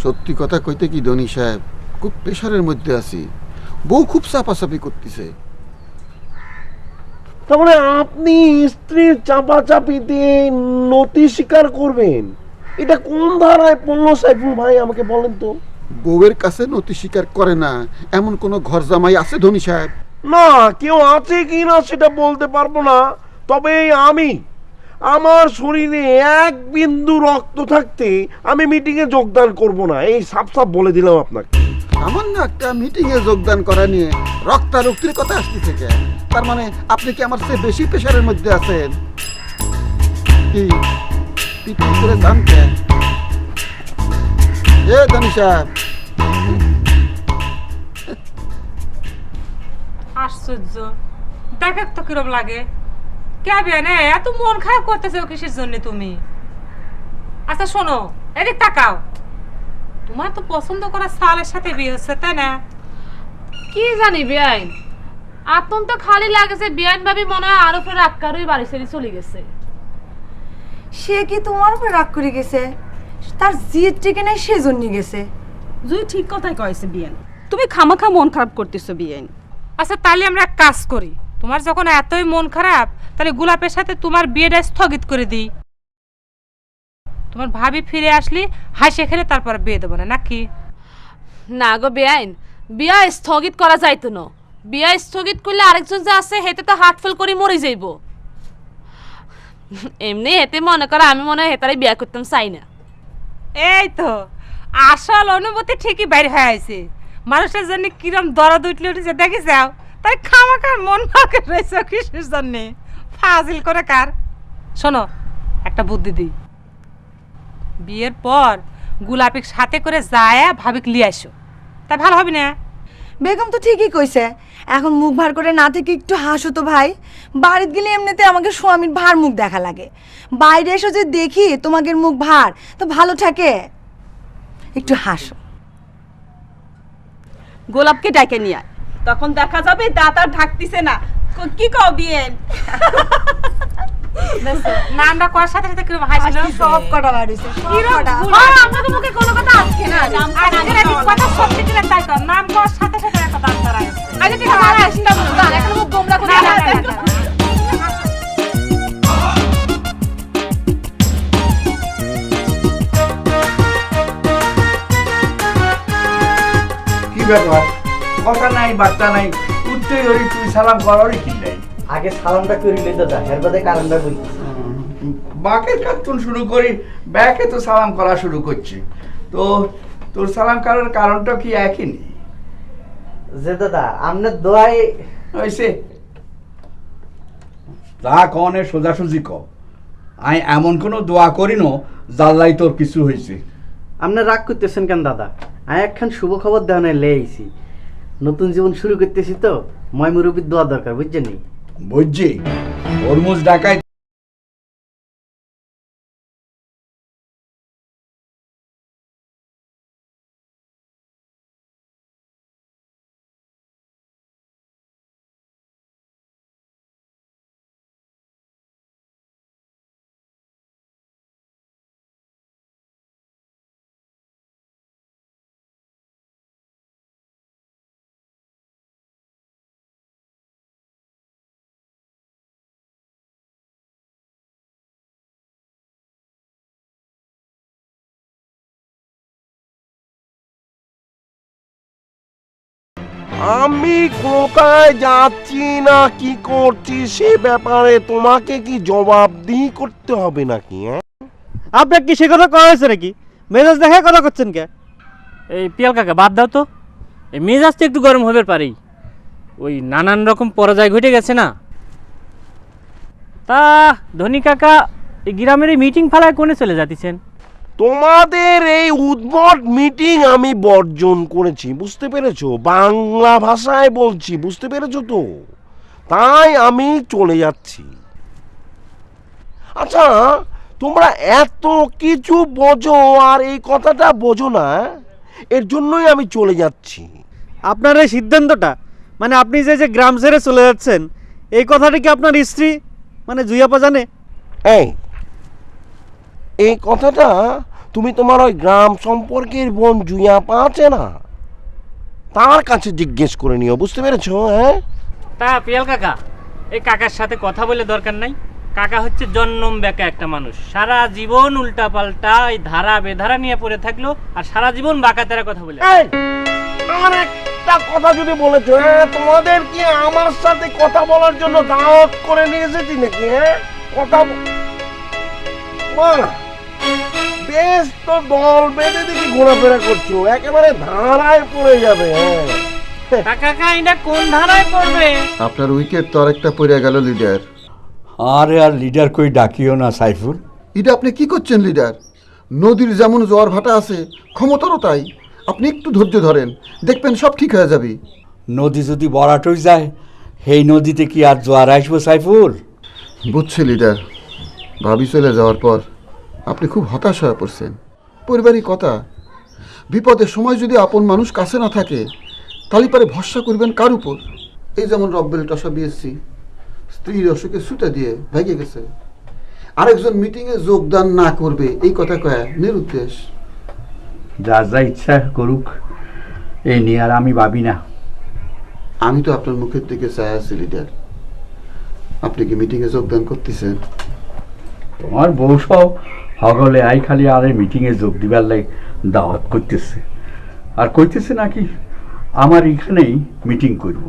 সত্যি কথা কইতে কি ধনী সাহেব, খুব প্রেশারের মধ্যে আছি, বউ খুব চাপাচাপি করতেছে। তার মানে আপনি স্ত্রীর চাপাচাপিতে নতি স্বীকার করবেন? এটা কোন ধারায় পড়লো সাইফুল ভাই, আমাকে বলেন তো। বউয়ের কাছে নতি স্বীকার করে না এমন কোন ঘর জামাই আছে ধনী সাহেব? না, কেউ আছে কি না সেটা বলতে পারবো না, তবে আমি আমার শরীরে এক বিন্দু রক্ত থাকতে আমি মিটিং এ যোগদান করব না, এই সাপ সাপ বলে দিলাম আপনাকে। সামান্য একটা মিটিং এ যোগদান করা নিয়ে রক্তারক্তির কথা আসতেছে কে? তার মানে আপনি কি আমার চেয়ে বেশি প্রেশারের মধ্যে আছেন? কি পিটি করে জানতে এ ধনী সাহেব? আশ্চর্য, দেখ তো কিরম লাগে। কে বেনে এত মন খারাপ করতেছে কিসের জন্য তুমি? আচ্ছা শোনো, এদিক তাকাও, তোমার তো পছন্দ করা সালের সাথে বিয়ে হচ্ছে, তাই না? কি জানি বেআইন, আতন তো খালি লাগেছে বেআইন ভাবি মনে হয় আরো ফের আক্কারই বাড়ি ছেড়ে চলে গেছে। সে কি তোমার উপর রাগ করে গেছে? তার জিদ টিকে নাই সেজন্য গেছে। জুই ঠিক কথাই কয়েছে বিয়েন, তুমি খামাখা মন খারাপ করতেছো বিয়েন। আচ্ছা তাহলে আমরা এক কাজ করি, তোমার যখন এতই মন খারাপ, তাহলে গোলাপের সাথে তোমার বিয়েটা স্থগিত করে দিই। তোমার ভাবি ফিরে আসলি হাসি খেলে তারপর বিয়ে দেবো না, নাকি? না গো বেআইন, বিয়া স্থগিত করা যাইতো না। বিয়া স্থগিত করলে আরেকজন যে আছে হেতে তো হার্ট ফেল করে মরে যাইব। এমনি হেতে মনে করো আমি মনে হয় হেতারে বিয়া করতাম চাই না। এই তো আসল অনুভূতি ঠিকই বাইরে হয়ে আছে। মানুষের জন্য কিরম দরদ উঠলে উঠেছে দেখি যাও, তাই খামাখার মন মাকে রয়েছে কিসের জন্যে? ফাজিল করে কার। শোনো একটা বুদ্ধি দিই, বিয়ের পর গোলাপিক সাথে করে যায় ভাবিক লিয়ে আসো, তা ভালো হবে না? বেগম তো ঠিকই কইছে, এখন মুখ ভার করে না থেকে একটু হাসো তো ভাই। বাড়িতে গেলে এমনিতে আমাকে স্বামীর ভার মুখ দেখা লাগে, বাইরে এসে যে দেখি তোমাদের মুখ ভার তো ভালো থাকে, একটু হাসো। গোলাপকে ডাকে নিয়ে আয়, তখন দেখা যাবে দাঁত আর ঢাকতিছে না। কি কও বিয়েন? না আমরা করার সাথে সাথে কিরকম হাসিল, সব কটা বার হইছে, সব কটা। আপনাদের মুখে কোনো কথা আজকে না, আজকের এই কথা সত্যি কিনা তাই তো, নাম করার সাথে সাথে একটা দাঁত তারা আসছে। আগে থেকে মারা আসতা বলতো, এখন মুখ গোমরা করে কি ব্যাপার, কথা নাই বার্তা নাই, উঠতেই হরি তুই সালাম করারই কি নাই? আগে সালামটা করিলে দাদা, এর বাদে কারণটা বলছি। বাকের কার্টুন শুরু করি, ব্যাকে তো সালাম করা শুরু করছি, তো তোর সালাম করার কারণটা কি একই নেই? যে দাদা আপনার দোয়াই হয়েছে তা কনে সোজাসুজি ক, আমি এমন কোনো দোয়া করি না জাল্লাই তোর কিছু হয়েছে। আপনি রাগ করতেছেন কেন দাদা? আমি একখান শুভ খবর দেওয়া লেইছি, নতুন জীবন শুরু করতেছি তো, ময় মুরব্বীর দোয়া দরকার, বুঝছেন নি? বুঝছি, হরমুজ ডাকায় আমি কোথায় যাচ্ছি না কি করছি সে ব্যাপারে তোমাকে কি জবাবদিহি করতে হবে নাকি? আপনার কি সে কথা করা হয়েছে নাকি? মেজাজ দেখে কথা করছেন কে? এই পিয়াল কাকা বাদ দাও তো, এই মেজাজ তো একটু গরম হবে পারেই, ওই নানান রকম পরাজয় ঘটে গেছে না। তা ধনী কাকা এই গ্রামের এই মিটিং ফালায় কোনে চলে যাচ্ছেন? তোমাদের এই উদ্ভট মিটিং আমি বর্জন করেছি, বুঝতে পেরেছো? বাংলা ভাষায় বলছি, বুঝতে পেরেছো তো? তাই আমি চলে যাচ্ছি। আচ্ছা, তোমরা এত কিছু বোঝো আর এই কথাটা বোঝো না, এর জন্যই আমি চলে যাচ্ছি। আপনার এই সিদ্ধান্তটা, মানে আপনি যে যে গ্রাম ছেড়ে চলে যাচ্ছেন, এই কথাটা কি আপনার স্ত্রী মানে জুইয়াপা জানে? এই কথাটা তুমি তোমার ওই গ্রাম সম্পর্কের বোন জুইয়াপা আছে না, তার কাছে জিজ্ঞেস করে নিও, বুঝতে পেরেছো? হ্যাঁ তা পিয়াল কাকা এই কাকার সাথে কথা বলে দরকার নাই, কাকা হচ্ছে জন্ম বেকা একটা মানুষ, সারা জীবন উল্টা পাল্টা এই ধারা বেধারা নিয়ে পড়ে থাকলো আর সারা জীবন বাঁকা তেরা কথা বলে। আর একটা কথা যদি বলেছো, তোমাদের কি আমার সাথে কথা বলার জন্য দাওয়াত করে নিয়ে এসেছি নাকি? কথা বেশ তো দল বেঁধে দেখি ঘোরাফেরা করছো, একেবারে ধারায় পড়ে যাবে। কাকা এটা কোন ধারায় পড়বে? আপনার উইকেট তো আরেকটা পড়ে গেল লিডার। আরে আর লিডার কই ডাকিও না সাইফুল। এটা আপনি কি করছেন লিডার? নদীর যেমন জোয়ার ভাটা আছে, ক্ষমতারও তাই। আপনি একটু ধৈর্য ধরেন, দেখবেন সব ঠিক হয়ে যাবে। নদী যদি বরাট হয়ে যায়, সেই নদীতে কি আর জোয়ার আসবো সাইফুল? বুঝছি লিডার, ভাবি চলে যাওয়ার পর আপনি খুব হতাশ হয়ে পড়ছেন। পরিবারিক কথা, বিপদের সময় যদি আপন মানুষ কাছে না থাকে, তাহলে পরে ভরসা করবেন কার উপর? এই যেমন রব্বেল টসা বিএসসি স্ত্রীর অসুখে ছুটে দিয়ে ভেঙে গেছে, আরেকজন মিটিংয়ে যোগদান না করবে এই কথা কয়া নিরুদ্দেশ। যা যা ইচ্ছা করুক, এই নিয়ে আর আমি ভাবি না। আমি তো আপনার মুখের দিকে চাই আছি লিডার, আপনি কি মিটিংয়ে যোগদান করতেছেন? তোমার বউ সব হগলে আই খালি আর মিটিংয়ে যোগ দিবার লাগে দাওয়াত করতেছে, আর কইতেছে নাকি আমার এখানেই মিটিং করব।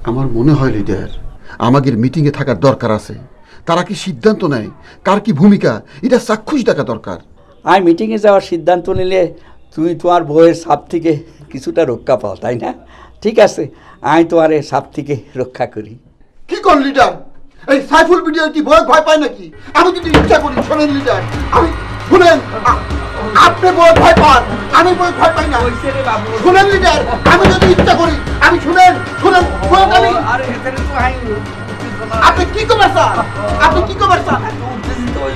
আমার মনে হয় লিডার, আমাদের মিটিংয়ে থাকার দরকার আছে। তারা কি সিদ্ধান্ত নেয়, কার কি ভূমিকা, এটা চাক্ষুষ দেখা দরকার। আমি মিটিংয়ে যাওয়ার সিদ্ধান্ত নিলে তুমি তোমার বউয়ের সাপ থেকে কিছুটা রক্ষা পাও, তাই না? ঠিক আছে, আমি তোমার এই সাপ থেকে রক্ষা করি। কি কোন লিডার, এই সাইফুল মিডিয়ার কি ভয় পায় নাকি? আমি যদি ইচ্ছা করি, শোনেন লিডার, আমি শুনেন, আপনি বই ভয় পান, আমি বই ভয় পাই না। শুনেন লিডার, আমি যদি ইচ্ছা করি, আমি শুনেন শুনেন শুনেন আমি আপনি কি করবেন স্যার? আপনি কি করবেন স্যার?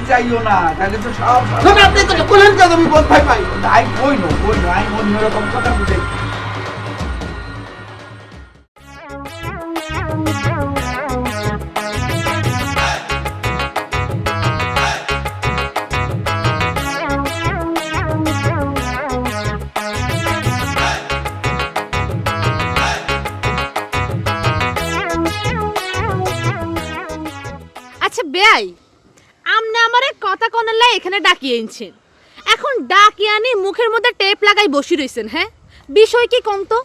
যাইও না, তাহলে তো সব আপনি তো বলেন কেন আমি বই ভয় পাই? আই কই নো আই অন্যরকম কথা বুঝে। আচ্ছা বেয়াই, আমনে আমারে কথা কনালে এখানে ডাকিয়ে এনেছেন, এখন ডাকিয়ে আনি মুখের মধ্যে টেপ লাগাই বসি রইছেন। হ্যাঁ, বিষয় কি কম তো?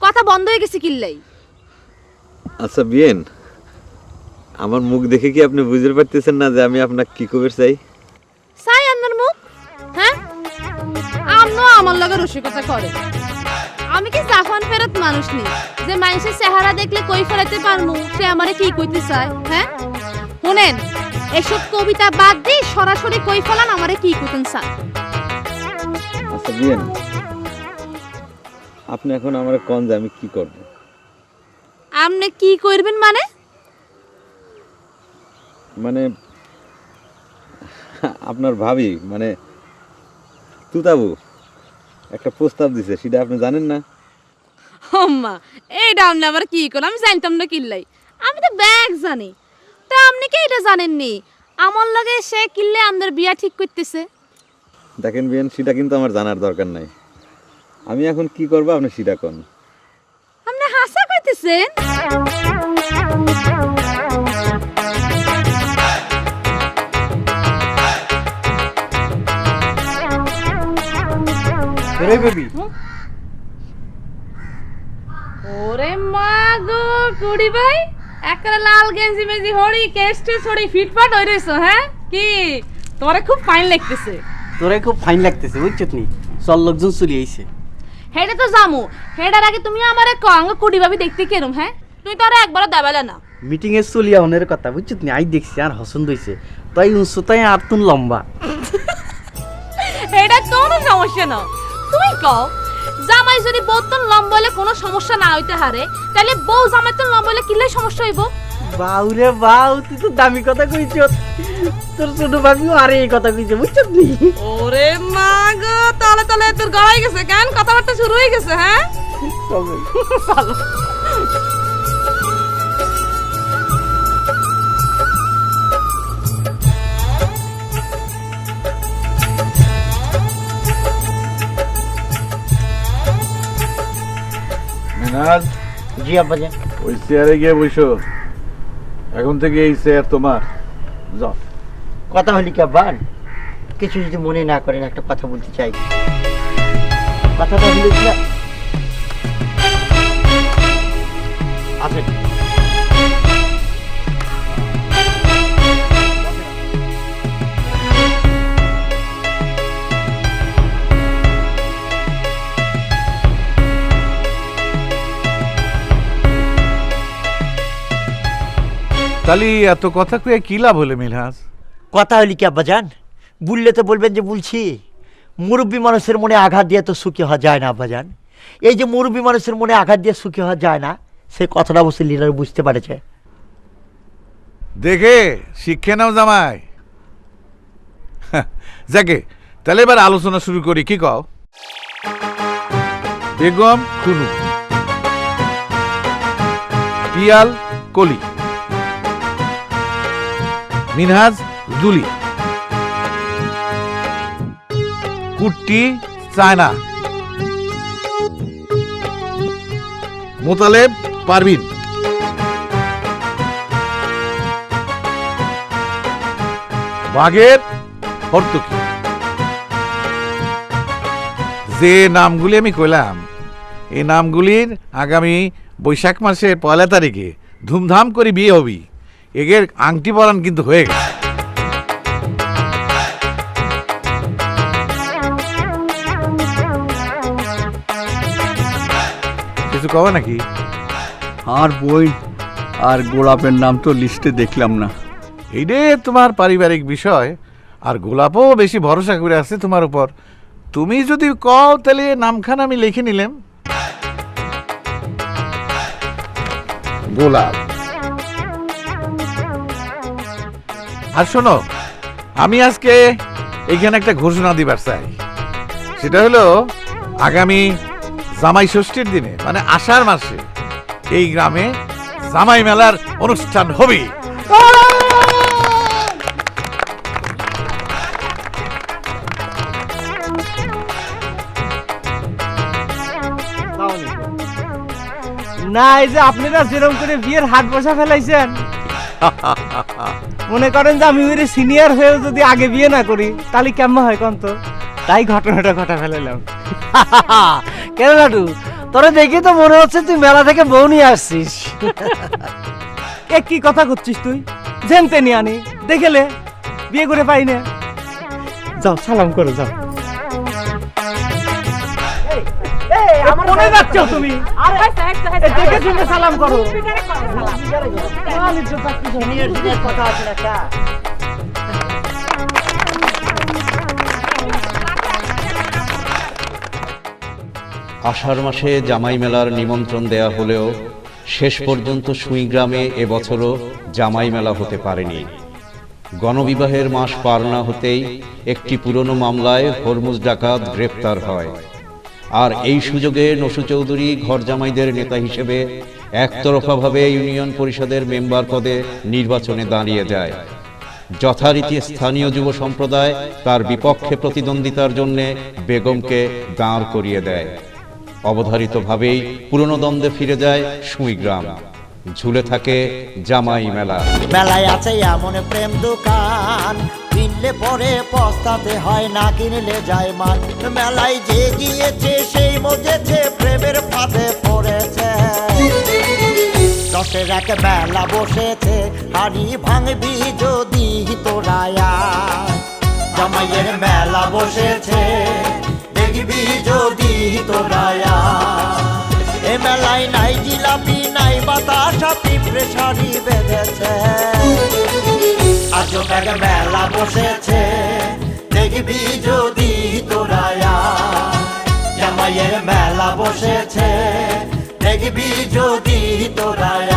কথা বন্ধ হয়ে গেছে কিল্লাই? আচ্ছা বিয়েন, আমার মুখ দেখে কি আপনি বুঝতে পারতেছেন না যে আমি আপনাকে কি কবে চাই? সাই আপনার মুখ? হ্যাঁ, আমনো আমার লগে রসিকতা করে। আমি কি জাফান ফেরত মানুষ নি যে মানুষের চেহারা দেখলে কই ফেলাতে পারমু সে আমারে কি কইতে চায়? হ্যাঁ শুনেন, এসব কবিতা বাদ দিয়ে সরাসরি কই ফেলান আমারে কি কইতেন চায়। আচ্ছা বিয়েন, আপনি এখন আমার কোন যে আমি কি করব? আপনি কি করবেন মানে? মানে আপনার ভাবি মানে তুতাবু একটা প্রস্তাব দিছে, সেটা আপনি জানেন না? আম্মা, এইটা আপনি আবার কি করলেন? আমি জানতাম না কিল্লাই, আমি তো ব্যাগ জানি। তা আপনি কি এটা জানেননি আমার লাগে সে কিল্লে আমাদের বিয়া ঠিক করতেছে? দেখেন বিয়েন, সেটা কিন্তু আমার জানার দরকার নাই। আমি এখন কি করব আপনি সেটা কোন। আপনি হাসা কইতেছেন? রে বেবি, ওরে মা গো কুড়ি ভাই, একটা লাল গেঞ্জি মেজি হড়ি কেস্টে ছড়ি ফিটফাট হই রইছো। হ্যাঁ কি তোরে খুব ফাইন লাগতেছে? তোরে খুব ফাইন লাগতেছে বুঝছত নি, চল লোকজন চলে আইছে। হেডা তো জামু, হেডার আগে তুমি আমারে কঙ্গ কুড়ি ভাবি দেখতে কেরম? হ্যাঁ তুই তো আর একবারও দেবালে না। মিটিং এ চলিয়া ওনের কথা বুঝছত নি, আই দেখছি আর পছন্দ হইছে, তাই উঁচু তাই আর তুন লম্বা। এটা কোনো সমস্যা না, তুই কও জামাই যদি বউতন লম্বা হলে কোনো সমস্যা না হইতে হারে, তাহলে বউ জামাই তো লম্বা হলে কিলে সমস্যা হইব? বাউরে বাউ, তুই তো দামি কথা কইছ। তোর ছোট ভাবিও আরে এই কথা কইছে বুঝছত নি। ওরে মা গো, তালে তালে তোর গড়াই গেছে কেন? কথাবার্তা শুরু হয়ে গেছে? হ্যাঁ চলো। মিনাজ, জি আব্বাজান। ওই চেয়ারে গিয়ে বসো, এখন থেকে এই চেয়ার তোমার। যাও। কথা হলি কি আব্বা? কিছু যদি মনে না করেন একটা কথা বলতে চাই। কথাটা হলো কি, আসেন। তাহলে এত কথা কয়ে কি লাভ হলে মিলহাস? কথা হলি কি আব্বাজান? বললে তো বলবেন যে বলছি। মুরব্বী মানুষের মনে আঘাত দিয়ে তো সুখী হওয়া যায় না আব্বাজান। এই যে মুরব্বী মানুষের মনে আঘাত দিয়ে সুখী হওয়া যায় না, সেই কথাটা অবশ্যই লিডার বুঝতে পারেছে। দেখে শিক্ষে নাও জামাই। যাকে তাহলে এবার আলোচনা শুরু করি, কি কও? বেগম টুনু, পিয়াল কলি, মিনহাজ জুলি, কুট্টি চায়না, মোতালেব পারভিন, বাঘের হর্তকি। যে নামগুলি আমি কইলাম, এই নামগুলির আগামী বৈশাখ মাসের 1 তারিখে ধুমধাম করে বিয়ে হবি। এগের আংটি পরান কিন্তু হয়ে গেছে। কিছু কবে নাকি? আর বই আর গোলাপের নাম তো লিস্টে দেখলাম না। এই রে তোমার পারিবারিক বিষয়, আর গোলাপও বেশি ভরসা করে আছে তোমার উপর। তুমি যদি কও তাহলে নামখানা আমি লিখে নিলাম। গোলাপ। আর শোনো, আমি আজকে এখানে একটা ঘোষণা দিবার চাই। সেটা হলো আগামী জামাই ষষ্ঠীর দিনে মানে আষাঢ় মাসে এই গ্রামে জামাই মেলার অনুষ্ঠান হবে। না, এই যে আপনারা যেরকম করে বিয়ের হাট বসা ফেলাইছেন, মনে করেন যে আমি ওই সিনিয়র হয়েও যদি আগে বিয়ে না করি তাহলে কেমন হয় কোন তো? তাই ঘটনাটা ঘটা ফেলাইলাম। কেন লাটু, তোরে দেখি তো মনে হচ্ছে তুই মেলা থেকে বউ নিয়ে আসছিস। এ কি কথা করছিস তুই? জেনতে নি আনি দেখেলে বিয়ে করে পাই না। যাও সালাম করো, যাও। কোনে যাচ্ছ তুমি? দেখে শুনে সালাম করো। কথা আছে একটা। আষাঢ় মাসে জামাই মেলার নিমন্ত্রণ দেয়া হলেও শেষ পর্যন্ত সুই গ্রামে এবছরও জামাই মেলা হতে পারেনি। গণবিবাহের মাস পার না হতেই একটি পুরনো মামলায় হরমুজ ডাকাত গ্রেপ্তার হয়। আর এই সুযোগে নসু চৌধুরী ঘর জামাইদের নেতা হিসেবে একতরফাভাবে ইউনিয়ন পরিষদের মেম্বার পদে নির্বাচনে দাঁড়িয়ে যায়। যথারীতি স্থানীয় যুব সম্প্রদায় তার বিপক্ষে প্রতিদ্বন্দ্বিতার জন্য বেগমকে দাঁড় করিয়ে দেয়। অবধারিতভাবেই পুরনো দ্বন্দ্বে ফিরে যায় সুইগ্রাম। ঝুলে থাকে জামাই মেলা। মেলায় আছে এমন প্রেম দোকান, কিনলে পরে পস্তাতে হয়, না কিনলে যায় মান। মেলায় যে গিয়েছে সেই মজেছে, প্রেমের ফাঁদে পড়েছে। দশের এক মেলা বসেছে, হাড়ি ভাঙবি যদি তোরায়া। জামাইয়ের মেলা বসেছে, দেখবি যদি তোরায়া। এ মেলায় নাই জিলাপি নাই বাতাসা, পিঁপড়ে শাড়ি বেঁধেছে। আজও এক মেলা বসেছে, দেখবি যদি তোরায়া। জামাইয়ের মেলা বসেছে, দেখবি যদি তোরায়া।